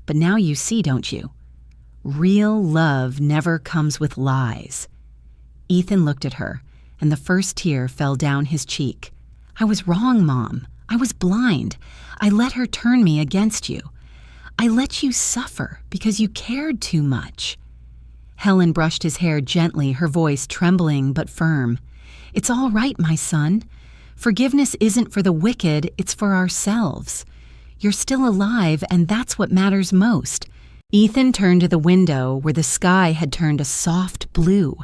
But now you see, don't you? Real love never comes with lies." Ethan looked at her, and the first tear fell down his cheek. "I was wrong, Mom. I was blind. I let her turn me against you. I let you suffer because you cared too much." Helen brushed his hair gently, her voice trembling but firm. "It's all right, my son. Forgiveness isn't for the wicked, it's for ourselves. You're still alive, and that's what matters most." Ethan turned to the window where the sky had turned a soft blue.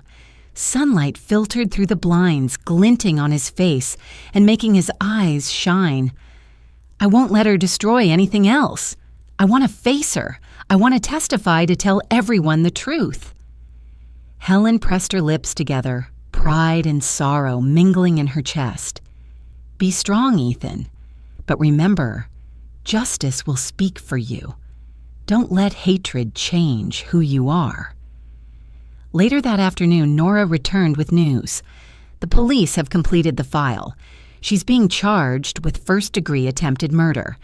Sunlight filtered through the blinds, glinting on his face and making his eyes shine. "I won't let her destroy anything else. I want to face her. I want to testify to tell everyone the truth." Helen pressed her lips together, pride and sorrow mingling in her chest. "Be strong, Ethan. But remember, justice will speak for you. Don't let hatred change who you are." Later that afternoon, Nora returned with news. "The police have completed the file. She's being charged with first-degree attempted murder.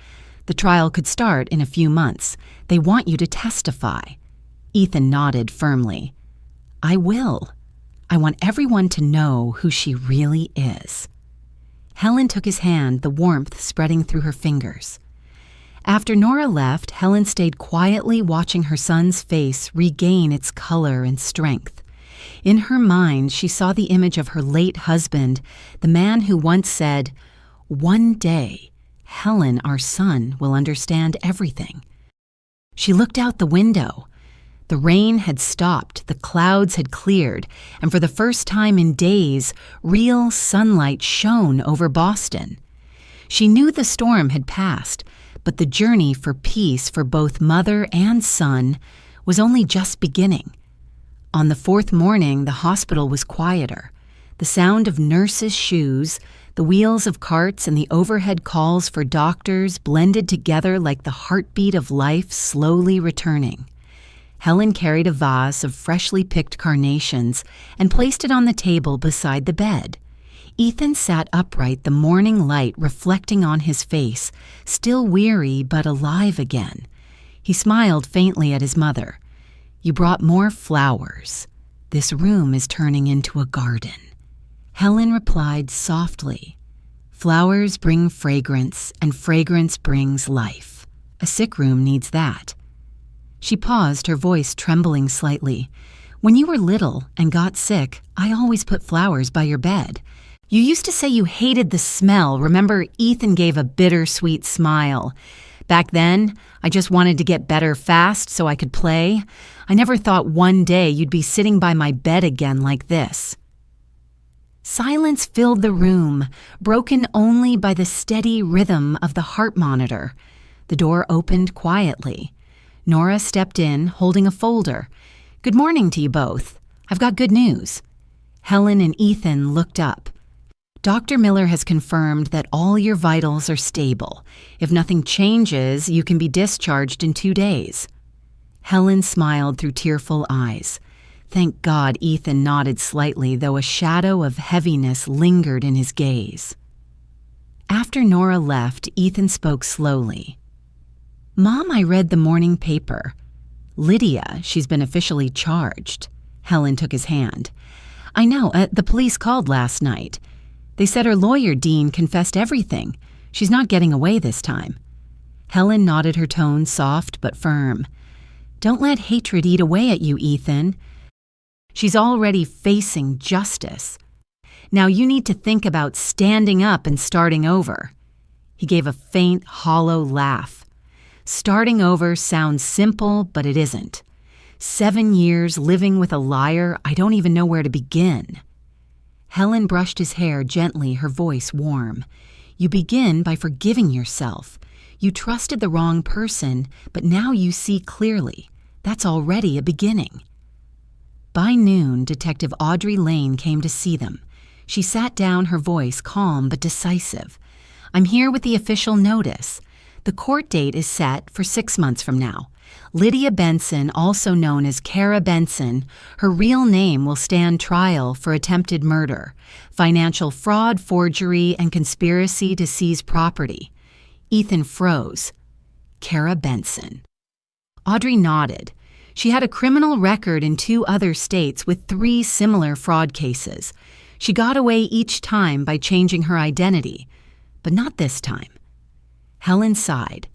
The trial could start in a few months. They want you to testify." Ethan nodded firmly. "I will. I want everyone to know who she really is." Helen took his hand, the warmth spreading through her fingers. After Nora left, Helen stayed quietly watching her son's face regain its color and strength. In her mind, she saw the image of her late husband, the man who once said, "One day, Helen, our son, will understand everything." She looked out the window. The rain had stopped, the clouds had cleared, and for the first time in days, real sunlight shone over Boston. She knew the storm had passed, but the journey for peace for both mother and son was only just beginning. On the fourth morning, the hospital was quieter. The sound of nurses' shoes, the wheels of carts, and the overhead calls for doctors blended together like the heartbeat of life slowly returning. Helen carried a vase of freshly picked carnations and placed it on the table beside the bed. Ethan sat upright, the morning light reflecting on his face, still weary but alive again. He smiled faintly at his mother. "You brought more flowers. This room is turning into a garden." Helen replied softly, "Flowers bring fragrance, and fragrance brings life. A sick room needs that." She paused, her voice trembling slightly. "When you were little and got sick, I always put flowers by your bed. You used to say you hated the smell. Remember?" Ethan gave a bittersweet smile. "Back then, I just wanted to get better fast so I could play. I never thought one day you'd be sitting by my bed again like this." Silence filled the room, broken only by the steady rhythm of the heart monitor. The door opened quietly. Nora stepped in, holding a folder. "Good morning to you both. I've got good news." Helen and Ethan looked up. "Dr. Miller has confirmed that all your vitals are stable. If nothing changes, you can be discharged in 2 days." Helen smiled through tearful eyes. Thank God, Ethan nodded slightly, though a shadow of heaviness lingered in his gaze. After Nora left, Ethan spoke slowly. "Mom, I read the morning paper. Lydia, she's been officially charged." Helen took his hand. "I know, the police called last night. They said her lawyer, Dean, confessed everything. She's not getting away this time." Helen nodded, her tone soft but firm. "Don't let hatred eat away at you, Ethan. She's already facing justice. Now you need to think about standing up and starting over." He gave a faint, hollow laugh. "Starting over sounds simple, but it isn't. 7 years living with a liar, I don't even know where to begin." Helen brushed his hair gently, her voice warm. "You begin by forgiving yourself. You trusted the wrong person, but now you see clearly. That's already a beginning." By noon, Detective Audrey Lane came to see them. She sat down, her voice calm but decisive. "I'm here with the official notice. The court date is set for 6 months from now. Lydia Benson, also known as Kara Benson, her real name will stand trial for attempted murder, financial fraud, forgery, and conspiracy to seize property." Ethan froze. Kara Benson. Audrey nodded. She had a criminal record in 2 other states with 3 similar fraud cases. She got away each time by changing her identity, but not this time. Helen sighed.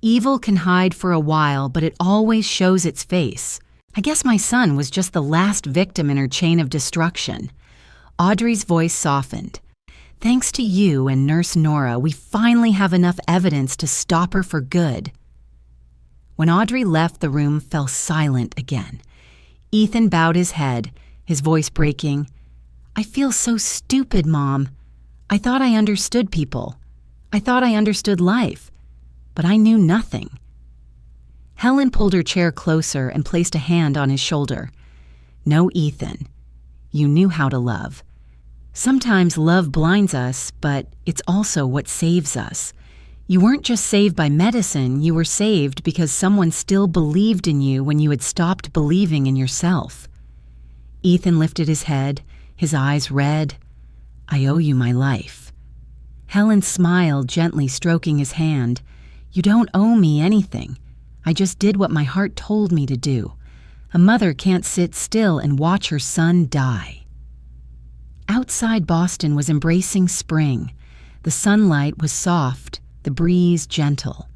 "Evil can hide for a while, but it always shows its face. I guess my son was just the last victim in her chain of destruction." Audrey's voice softened. "Thanks to you and Nurse Nora, we finally have enough evidence to stop her for good." When Audrey left, the room fell silent again. Ethan bowed his head, his voice breaking. "I feel so stupid, Mom. I thought I understood people. I thought I understood life. But I knew nothing." Helen pulled her chair closer and placed a hand on his shoulder. "No, Ethan. You knew how to love. Sometimes love blinds us, but it's also what saves us. You weren't just saved by medicine, you were saved because someone still believed in you when you had stopped believing in yourself." Ethan lifted his head, his eyes red. "I owe you my life." Helen smiled, gently stroking his hand. "You don't owe me anything. I just did what my heart told me to do. A mother can't sit still and watch her son die." Outside, Boston was embracing spring. The sunlight was soft, the breeze gentle.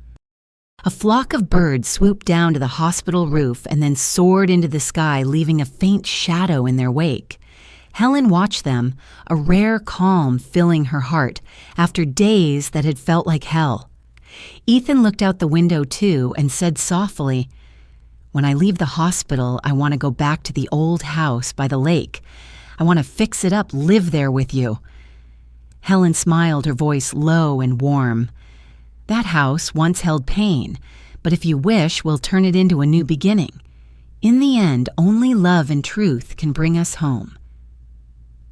A flock of birds swooped down to the hospital roof and then soared into the sky, leaving a faint shadow in their wake. Helen watched them, a rare calm filling her heart after days that had felt like hell. Ethan looked out the window too and said softly, "When I leave the hospital, I want to go back to the old house by the lake. I want to fix it up, live there with you." Helen smiled, her voice low and warm. "That house once held pain, but if you wish, we'll turn it into a new beginning. In the end, only love and truth can bring us home."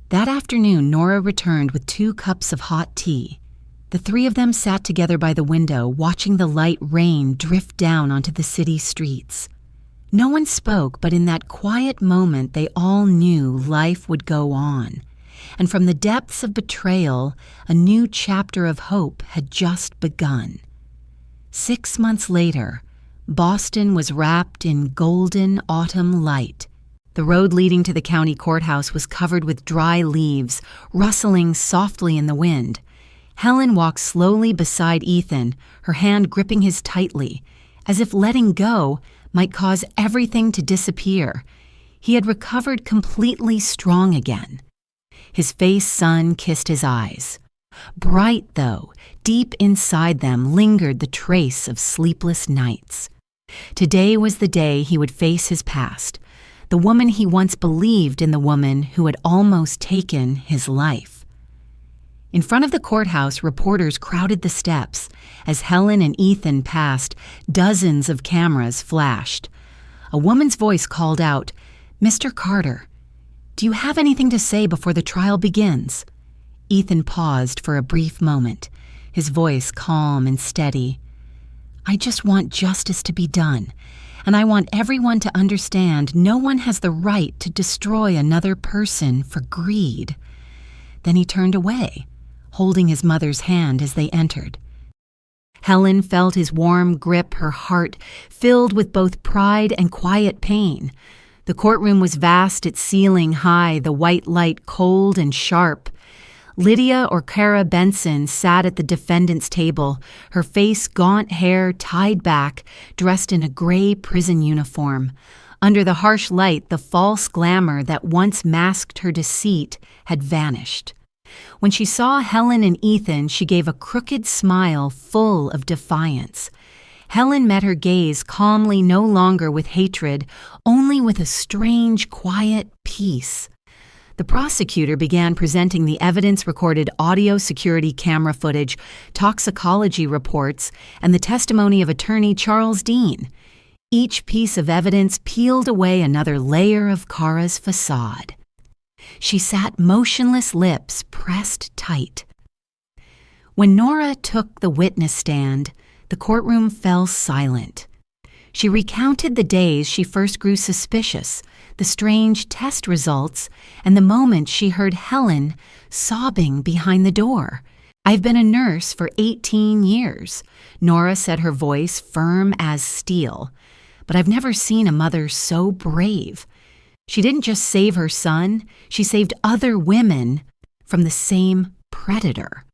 That afternoon, Nora returned with 2 cups of hot tea. The 3 of them sat together by the window, watching the light rain drift down onto the city streets. No one spoke, but in that quiet moment, they all knew life would go on. And from the depths of betrayal, a new chapter of hope had just begun. 6 months later, Boston was wrapped in golden autumn light. The road leading to the county courthouse was covered with dry leaves, rustling softly in the wind. Helen walked slowly beside Ethan, her hand gripping his tightly, as if letting go might cause everything to disappear. He had recovered completely strong again. His face sun-kissed his eyes. Bright, though, deep inside them lingered the trace of sleepless nights. Today was the day he would face his past, the woman he once believed in, the woman who had almost taken his life. In front of the courthouse, reporters crowded the steps. As Helen and Ethan passed, dozens of cameras flashed. A woman's voice called out, "Mr. Carter, do you have anything to say before the trial begins?" Ethan paused for a brief moment, his voice calm and steady. "I just want justice to be done, and I want everyone to understand no one has the right to destroy another person for greed." Then he turned away, holding his mother's hand as they entered. Helen felt his warm grip, her heart filled with both pride and quiet pain. The courtroom was vast, its ceiling high, the white light cold and sharp. Lydia or Kara Benson sat at the defendant's table, her face gaunt, hair tied back, dressed in a gray prison uniform. Under the harsh light, the false glamour that once masked her deceit had vanished. When she saw Helen and Ethan, she gave a crooked smile full of defiance. Helen met her gaze calmly, no longer with hatred, only with a strange, quiet peace. The prosecutor began presenting the evidence-recorded audio security camera footage, toxicology reports, and the testimony of attorney Charles Dean. Each piece of evidence peeled away another layer of Kara's facade. She sat motionless, lips pressed tight. When Nora took the witness stand, the courtroom fell silent. She recounted the days she first grew suspicious, the strange test results, and the moment she heard Helen sobbing behind the door. "I've been a nurse for 18 years, Nora said, her voice firm as steel. "But I've never seen a mother so brave. She didn't just save her son, she saved other women from the same predator."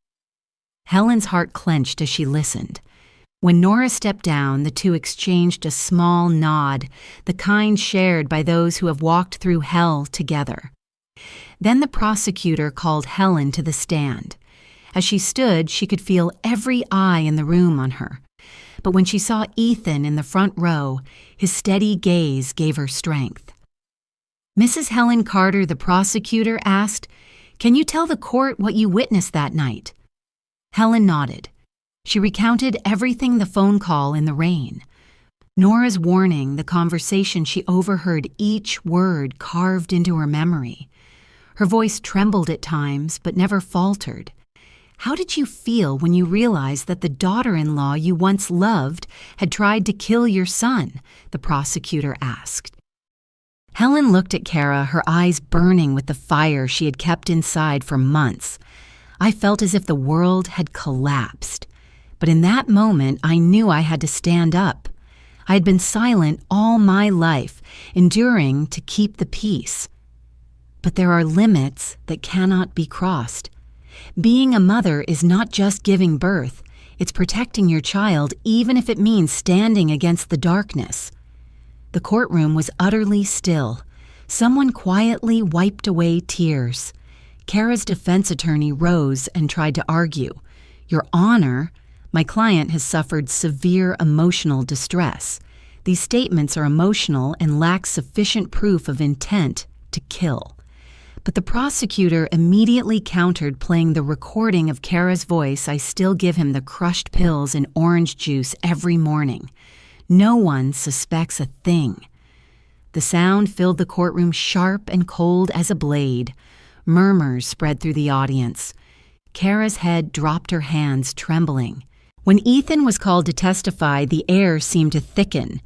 Helen's heart clenched as she listened. When Nora stepped down, the two exchanged a small nod, the kind shared by those who have walked through hell together. Then the prosecutor called Helen to the stand. As she stood, she could feel every eye in the room on her. But when she saw Ethan in the front row, his steady gaze gave her strength. "Mrs. Helen Carter," the prosecutor asked, "can you tell the court what you witnessed that night?" Helen nodded. She recounted everything, the phone call in the rain, Nora's warning, the conversation she overheard, each word carved into her memory. Her voice trembled at times, but never faltered. "How did you feel when you realized that the daughter-in-law you once loved had tried to kill your son?" the prosecutor asked. Helen looked at Kara, her eyes burning with the fire she had kept inside for months. "I felt as if the world had collapsed. But in that moment, I knew I had to stand up. I had been silent all my life, enduring to keep the peace. But there are limits that cannot be crossed. Being a mother is not just giving birth, it's protecting your child, even if it means standing against the darkness." The courtroom was utterly still. Someone quietly wiped away tears. Kara's defense attorney rose and tried to argue. "Your Honor, my client has suffered severe emotional distress. These statements are emotional and lack sufficient proof of intent to kill." But the prosecutor immediately countered, playing the recording of Kara's voice. "I still give him the crushed pills and orange juice every morning. No one suspects a thing." The sound filled the courtroom, sharp and cold as a blade. Murmurs spread through the audience. Kara's head dropped, her hands trembling. When Ethan was called to testify, the air seemed to thicken.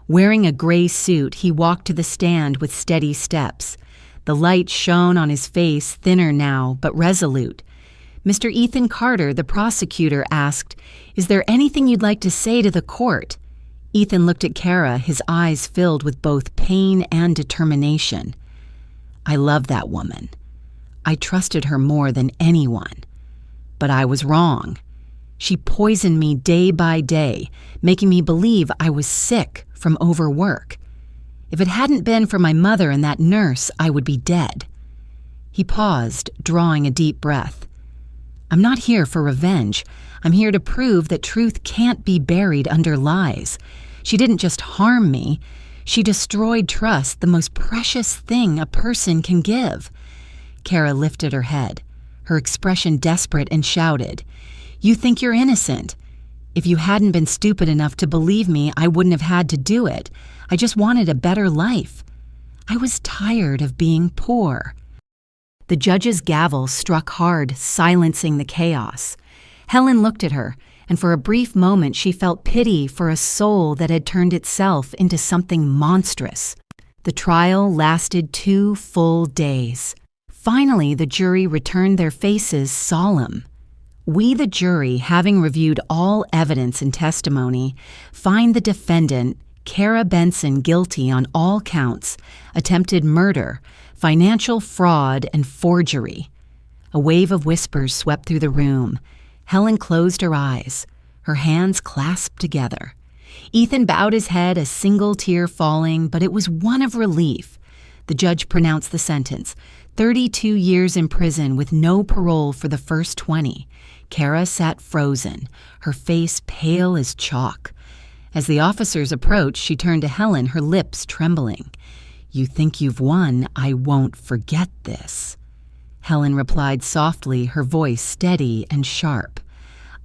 Wearing a gray suit, he walked to the stand with steady steps. The light shone on his face, thinner now, but resolute. "Mr. Ethan Carter," the prosecutor asked, "is there anything you'd like to say to the court?" Ethan looked at Kara, his eyes filled with both pain and determination. "I love that woman. I trusted her more than anyone. But I was wrong. She poisoned me day by day, making me believe I was sick from overwork. If it hadn't been for my mother and that nurse, I would be dead." He paused, drawing a deep breath. "I'm not here for revenge. I'm here to prove that truth can't be buried under lies. She didn't just harm me. She destroyed trust, the most precious thing a person can give." Kara lifted her head, her expression desperate, and shouted, "You think you're innocent? If you hadn't been stupid enough to believe me, I wouldn't have had to do it. I just wanted a better life. I was tired of being poor." The judge's gavel struck hard, silencing the chaos. Helen looked at her, and for a brief moment she felt pity for a soul that had turned itself into something monstrous. The trial lasted 2 full days. Finally, the jury returned, their faces solemn. "We, the jury, having reviewed all evidence and testimony, find the defendant, Kara Benson, guilty on all counts: attempted murder, financial fraud, and forgery." A wave of whispers swept through the room. Helen closed her eyes, her hands clasped together. Ethan bowed his head, a single tear falling, but it was one of relief. The judge pronounced the sentence: 32 years in prison with no parole for the first 20. Kara sat frozen, her face pale as chalk. As the officers approached, she turned to Helen, her lips trembling. "You think you've won. I won't forget this." Helen replied softly, her voice steady and sharp.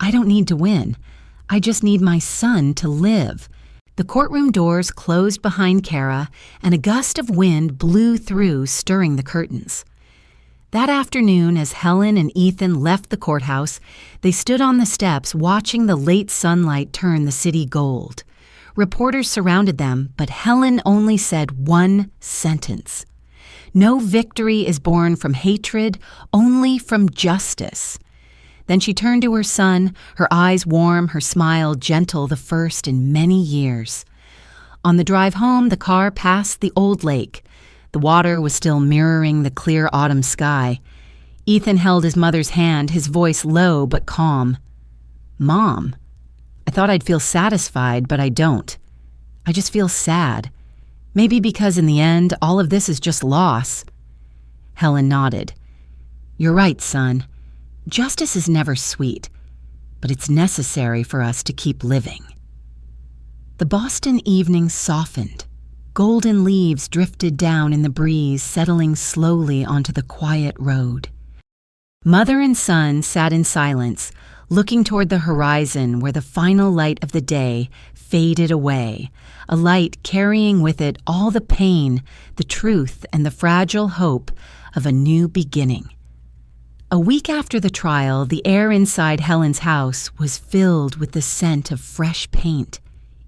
"I don't need to win. I just need my son to live." The courtroom doors closed behind Kara, and a gust of wind blew through, stirring the curtains. That afternoon, as Helen and Ethan left the courthouse, they stood on the steps watching the late sunlight turn the city gold. Reporters surrounded them, but Helen only said one sentence. "No victory is born from hatred, only from justice." Then she turned to her son, her eyes warm, her smile gentle, the first in many years. On the drive home, the car passed the old lake. The water was still mirroring the clear autumn sky. Ethan held his mother's hand, his voice low but calm. "Mom, I thought I'd feel satisfied, but I don't. I just feel sad. Maybe because in the end, all of this is just loss." Helen nodded. "You're right, son. Justice is never sweet, but it's necessary for us to keep living." The Boston evening softened. Golden leaves drifted down in the breeze, settling slowly onto the quiet road. Mother and son sat in silence, looking toward the horizon where the final light of the day faded away, a light carrying with it all the pain, the truth, and the fragile hope of a new beginning. A week after the trial, the air inside Helen's house was filled with the scent of fresh paint.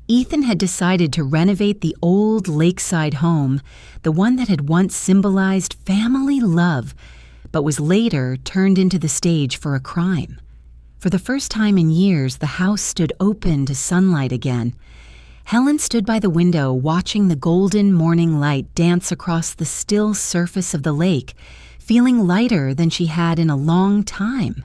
Ethan had decided to renovate the old lakeside home, the one that had once symbolized family love, but was later turned into the stage for a crime. For the first time in years, the house stood open to sunlight again. Helen stood by the window watching the golden morning light dance across the still surface of the lake, feeling lighter than she had in a long time.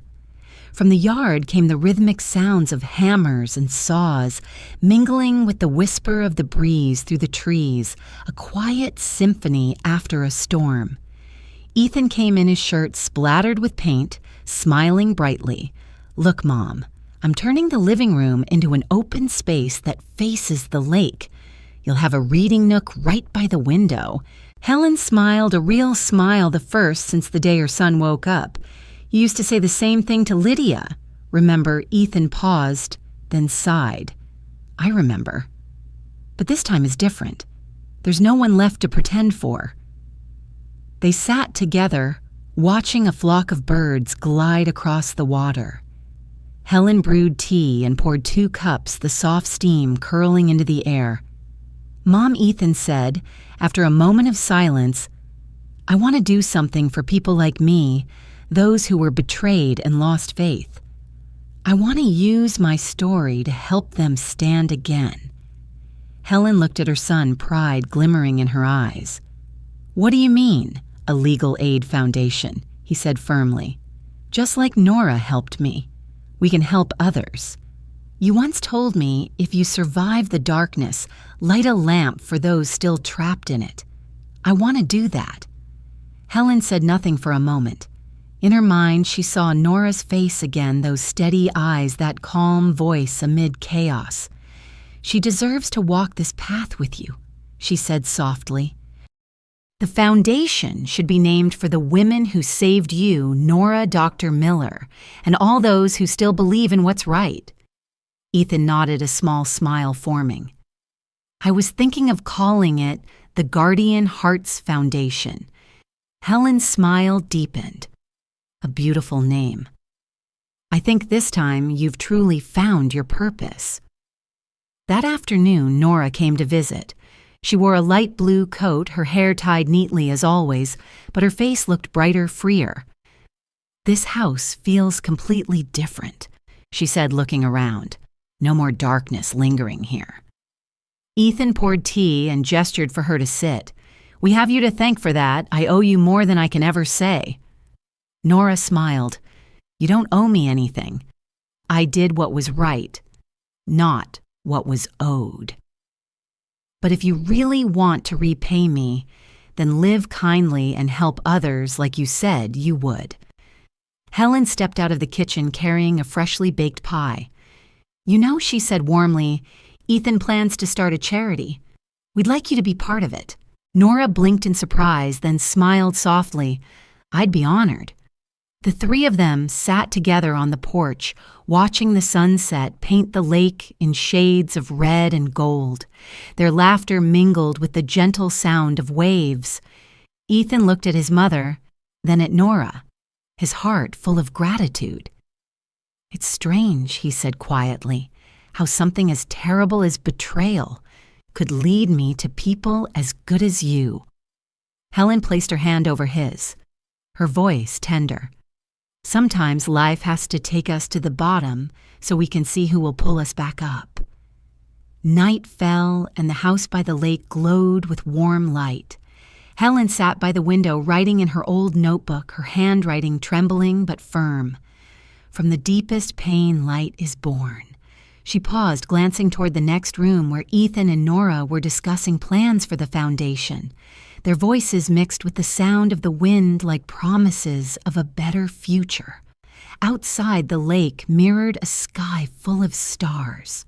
From the yard came the rhythmic sounds of hammers and saws, mingling with the whisper of the breeze through the trees, a quiet symphony after a storm. Ethan came in his shirt splattered with paint, smiling brightly. "Look, Mom, I'm turning the living room into an open space that faces the lake. You'll have a reading nook right by the window." Helen smiled, a real smile, the first since the day her son woke up. "You used to say the same thing to Lydia." Remember, Ethan paused, then sighed. "I remember. But this time is different. There's no one left to pretend for." They sat together, watching a flock of birds glide across the water. Helen brewed tea and poured 2 cups, the soft steam curling into the air. "Mom," Ethan said, after a moment of silence, "I want to do something for people like me, those who were betrayed and lost faith. I want to use my story to help them stand again." Helen looked at her son, pride glimmering in her eyes. "What do you mean, a legal aid foundation?" he said firmly. "Just like Nora helped me. We can help others. You once told me if you survive the darkness, light a lamp for those still trapped in it. I want to do that." Helen said nothing for a moment. In her mind, she saw Nora's face again, those steady eyes, that calm voice amid chaos. "She deserves to walk this path with you," she said softly. "The foundation should be named for the women who saved you, Nora, Dr. Miller, and all those who still believe in what's right." Ethan nodded, a small smile forming. "I was thinking of calling it the Guardian Hearts Foundation." Helen's smile deepened. "A beautiful name. I think this time you've truly found your purpose." That afternoon, Nora came to visit. She wore a light blue coat, her hair tied neatly as always, but her face looked brighter, freer. "This house feels completely different," she said, looking around. "No more darkness lingering here." Ethan poured tea and gestured for her to sit. "We have you to thank for that. I owe you more than I can ever say." Nora smiled. "You don't owe me anything. I did what was right, not what was owed. But if you really want to repay me, then live kindly and help others like you said you would." Helen stepped out of the kitchen carrying a freshly baked pie. "You know," she said warmly, "Ethan plans to start a charity. We'd like you to be part of it." Nora blinked in surprise, then smiled softly. "I'd be honored." The three of them sat together on the porch, watching the sunset paint the lake in shades of red and gold. Their laughter mingled with the gentle sound of waves. Ethan looked at his mother, then at Nora, his heart full of gratitude. "It's strange," he said quietly, "how something as terrible as betrayal could lead me to people as good as you." Helen placed her hand over his, her voice tender. "Sometimes life has to take us to the bottom so we can see who will pull us back up." Night fell, and the house by the lake glowed with warm light. Helen sat by the window writing in her old notebook, her handwriting trembling but firm. "From the deepest pain light is born." She paused, glancing toward the next room where Ethan and Nora were discussing plans for the foundation. Their voices mixed with the sound of the wind like promises of a better future. Outside, the lake mirrored a sky full of stars.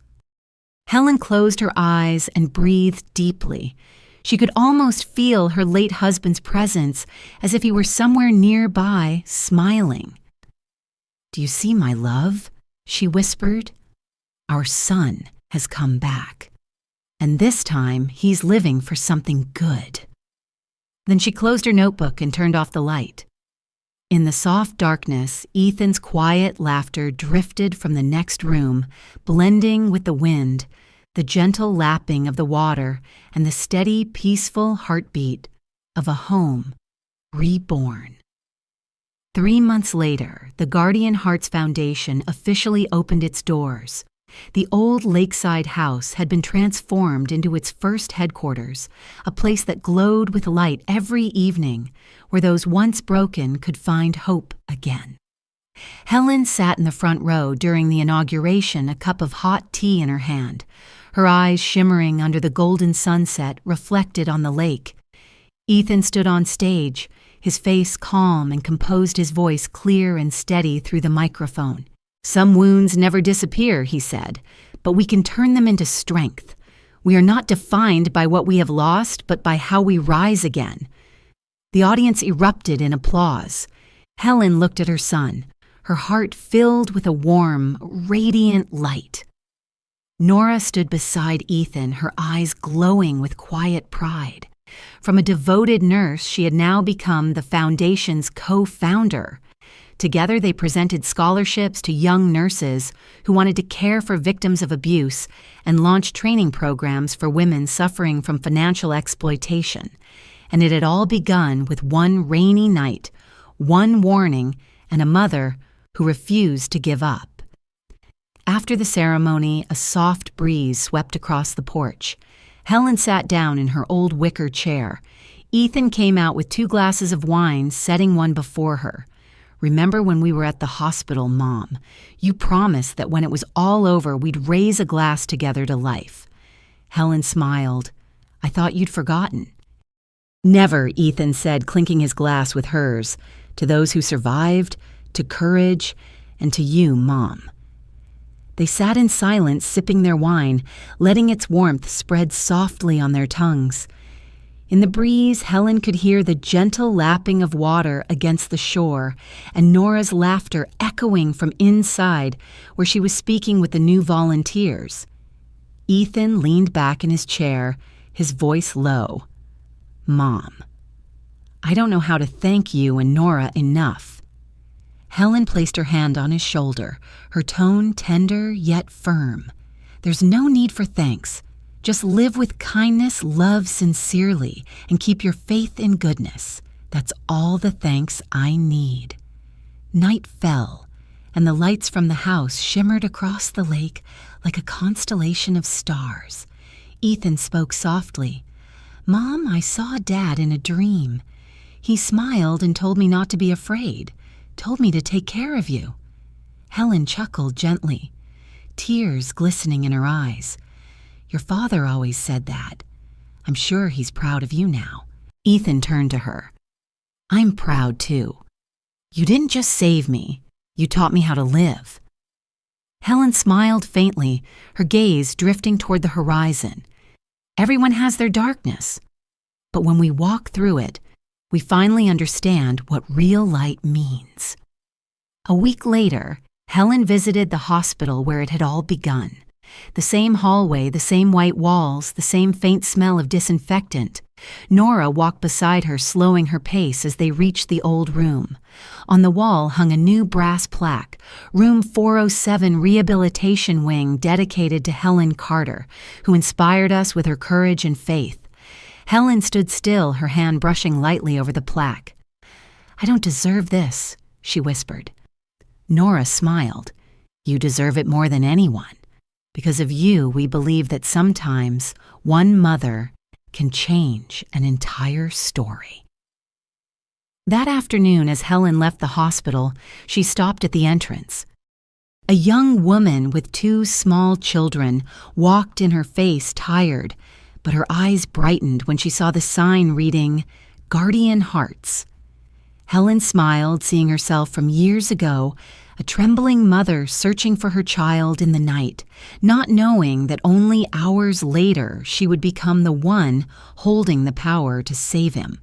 Helen closed her eyes and breathed deeply. She could almost feel her late husband's presence, as if he were somewhere nearby, smiling. "Do you see, my love?" she whispered. "Our son has come back. And this time, he's living for something good." Then she closed her notebook and turned off the light. In the soft darkness, Ethan's quiet laughter drifted from the next room, blending with the wind, the gentle lapping of the water, and the steady, peaceful heartbeat of a home reborn. 3 months later, the Guardian Hearts Foundation officially opened its doors. The old lakeside house had been transformed into its first headquarters, a place that glowed with light every evening, where those once broken could find hope again. Helen sat in the front row during the inauguration, a cup of hot tea in her hand, her eyes shimmering under the golden sunset reflected on the lake. Ethan stood on stage, his face calm, and composed his voice clear and steady through the microphone. "Some wounds never disappear," he said, "but we can turn them into strength. We are not defined by what we have lost, but by how we rise again." The audience erupted in applause. Helen looked at her son, her heart filled with a warm, radiant light. Nora stood beside Ethan, her eyes glowing with quiet pride. From a devoted nurse, she had now become the foundation's co-founder. Together, they presented scholarships to young nurses who wanted to care for victims of abuse and launched training programs for women suffering from financial exploitation. And it had all begun with one rainy night, one warning, and a mother who refused to give up. After the ceremony, a soft breeze swept across the porch. Helen sat down in her old wicker chair. Ethan came out with 2 glasses of wine, setting one before her. "Remember when we were at the hospital, Mom? You promised that when it was all over, we'd raise a glass together to life." Helen smiled. "I thought you'd forgotten." "Never," Ethan said, clinking his glass with hers. "To those who survived, to courage, and to you, Mom." They sat in silence, sipping their wine, letting its warmth spread softly on their tongues. In the breeze, Helen could hear the gentle lapping of water against the shore and Nora's laughter echoing from inside where she was speaking with the new volunteers. Ethan leaned back in his chair, his voice low. "Mom, I don't know how to thank you and Nora enough." Helen placed her hand on his shoulder, her tone tender yet firm. "There's no need for thanks. Just live with kindness, love sincerely, and keep your faith in goodness. That's all the thanks I need." Night fell, and the lights from the house shimmered across the lake like a constellation of stars. Ethan spoke softly. "Mom, I saw Dad in a dream. He smiled and told me not to be afraid, told me to take care of you." Helen chuckled gently, tears glistening in her eyes. "Your father always said that. I'm sure he's proud of you now." Ethan turned to her. "I'm proud too. You didn't just save me, you taught me how to live." Helen smiled faintly, her gaze drifting toward the horizon. Everyone has their darkness, but when we walk through it, we finally understand what real light means. A week later, Helen visited the hospital where it had all begun. The same hallway, the same white walls, the same faint smell of disinfectant. Nora walked beside her, slowing her pace as they reached the old room. On the wall hung a new brass plaque, Room 407 Rehabilitation Wing, dedicated to Helen Carter, who inspired us with her courage and faith. Helen stood still, her hand brushing lightly over the plaque. "I don't deserve this," she whispered. Nora smiled. "You deserve it more than anyone. Because of you, we believe that sometimes one mother can change an entire story." That afternoon, as Helen left the hospital, she stopped at the entrance. A young woman with 2 small children walked in, her face tired, but her eyes brightened when she saw the sign reading, "Guardian Hearts." Helen smiled, seeing herself from years ago, a trembling mother searching for her child in the night, not knowing that only hours later she would become the one holding the power to save him.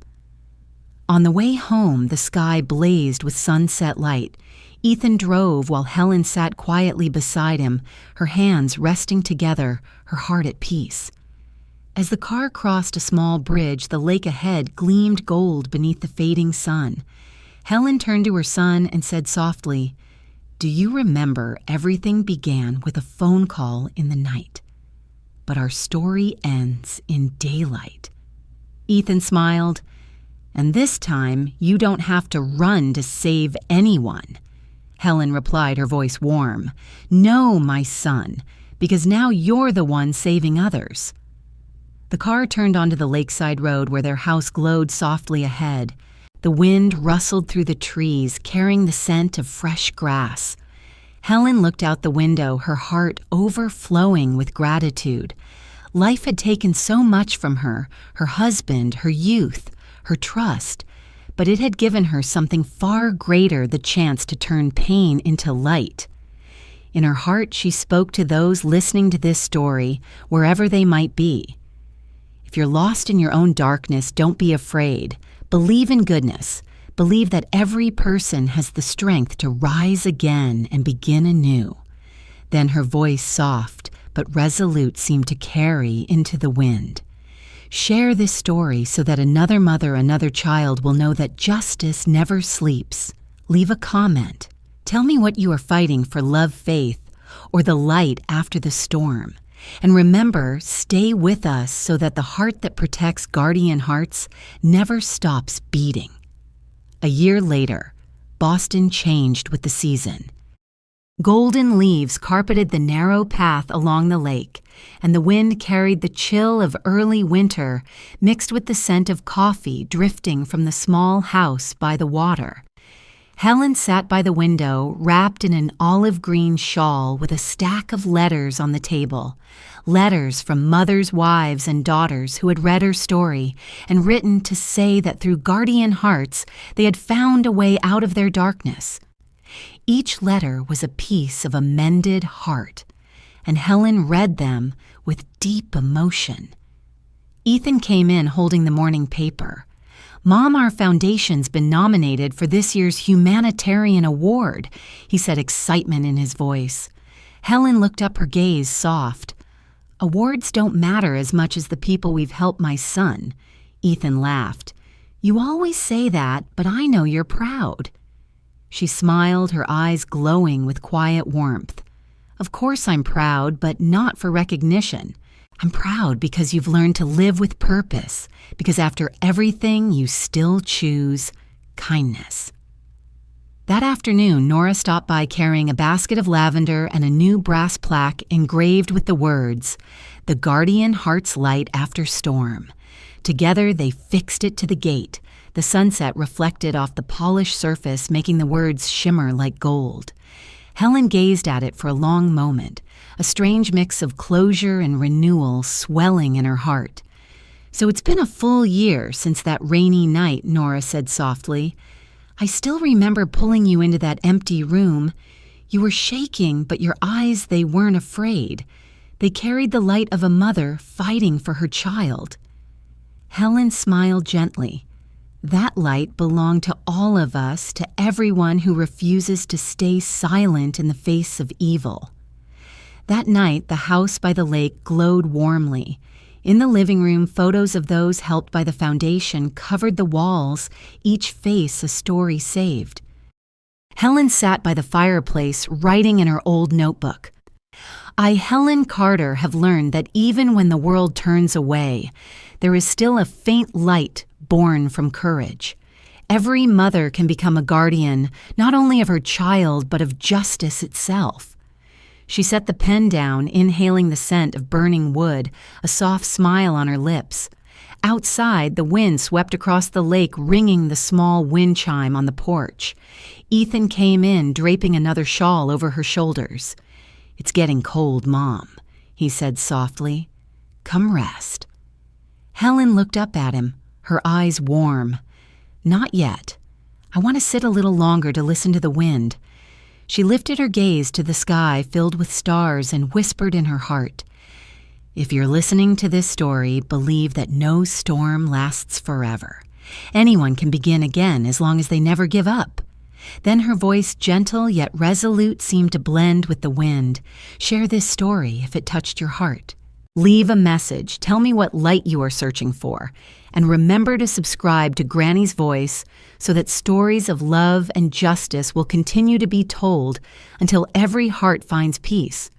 On the way home, the sky blazed with sunset light. Ethan drove while Helen sat quietly beside him, her hands resting together, her heart at peace. As the car crossed a small bridge, the lake ahead gleamed gold beneath the fading sun. Helen turned to her son and said softly, "Do you remember everything began with a phone call in the night? But our story ends in daylight." Ethan smiled. "And this time, you don't have to run to save anyone." Helen replied, her voice warm. "No, my son, because now you're the one saving others." The car turned onto the lakeside road where their house glowed softly ahead. The wind rustled through the trees, carrying the scent of fresh grass. Helen looked out the window, her heart overflowing with gratitude. Life had taken so much from her, her husband, her youth, her trust, but it had given her something far greater, the chance to turn pain into light. In her heart, she spoke to those listening to this story, wherever they might be. If you're lost in your own darkness, don't be afraid. Believe in goodness. Believe that every person has the strength to rise again and begin anew. Then her voice, soft but resolute, seemed to carry into the wind. Share this story so that another mother, another child will know that justice never sleeps. Leave a comment. Tell me what you are fighting for: love, faith, or the light after the storm. And remember, stay with us so that the heart that protects guardian hearts never stops beating. A year later, Boston changed with the season. Golden leaves carpeted the narrow path along the lake, and the wind carried the chill of early winter mixed with the scent of coffee drifting from the small house by the water. Helen sat by the window, wrapped in an olive-green shawl with a stack of letters on the table. Letters from mothers, wives, and daughters who had read her story and written to say that through guardian hearts they had found a way out of their darkness. Each letter was a piece of a mended heart, and Helen read them with deep emotion. Ethan came in holding the morning paper. "Mom, our foundation's been nominated for this year's humanitarian award," he said, excitement in his voice. Helen looked up, her gaze soft. "Awards don't matter as much as the people we've helped, my son." Ethan laughed. "You always say that, but I know you're proud." She smiled, her eyes glowing with quiet warmth. "Of course I'm proud, but not for recognition. I'm proud because you've learned to live with purpose, because after everything you still choose kindness." That afternoon, Nora stopped by carrying a basket of lavender and a new brass plaque engraved with the words, "The Guardian Heart's Light After Storm." Together they fixed it to the gate. The sunset reflected off the polished surface, making the words shimmer like gold. Helen gazed at it for a long moment, a strange mix of closure and renewal swelling in her heart. "So it's been a full year since that rainy night," Nora said softly. "I still remember pulling you into that empty room. You were shaking, but your eyes, they weren't afraid. They carried the light of a mother fighting for her child." Helen smiled gently. That light belonged to all of us, to everyone who refuses to stay silent in the face of evil. That night, the house by the lake glowed warmly. In the living room, photos of those helped by the foundation covered the walls, each face a story saved. Helen sat by the fireplace, writing in her old notebook. I, Helen Carter, have learned that even when the world turns away, there is still a faint light born from courage. Every mother can become a guardian, not only of her child, but of justice itself. She set the pen down, inhaling the scent of burning wood, a soft smile on her lips. Outside, the wind swept across the lake, ringing the small wind chime on the porch. Ethan came in, draping another shawl over her shoulders. "It's getting cold, Mom," he said softly. "Come rest." Helen looked up at him, her eyes warm. "Not yet. I want to sit a little longer to listen to the wind." She lifted her gaze to the sky filled with stars and whispered in her heart, "If you're listening to this story, believe that no storm lasts forever. Anyone can begin again as long as they never give up." Then her voice, gentle yet resolute, seemed to blend with the wind. "Share this story if it touched your heart. Leave a message. Tell me what light you are searching for. And remember to subscribe to Granny's Voice so that stories of love and justice will continue to be told until every heart finds peace.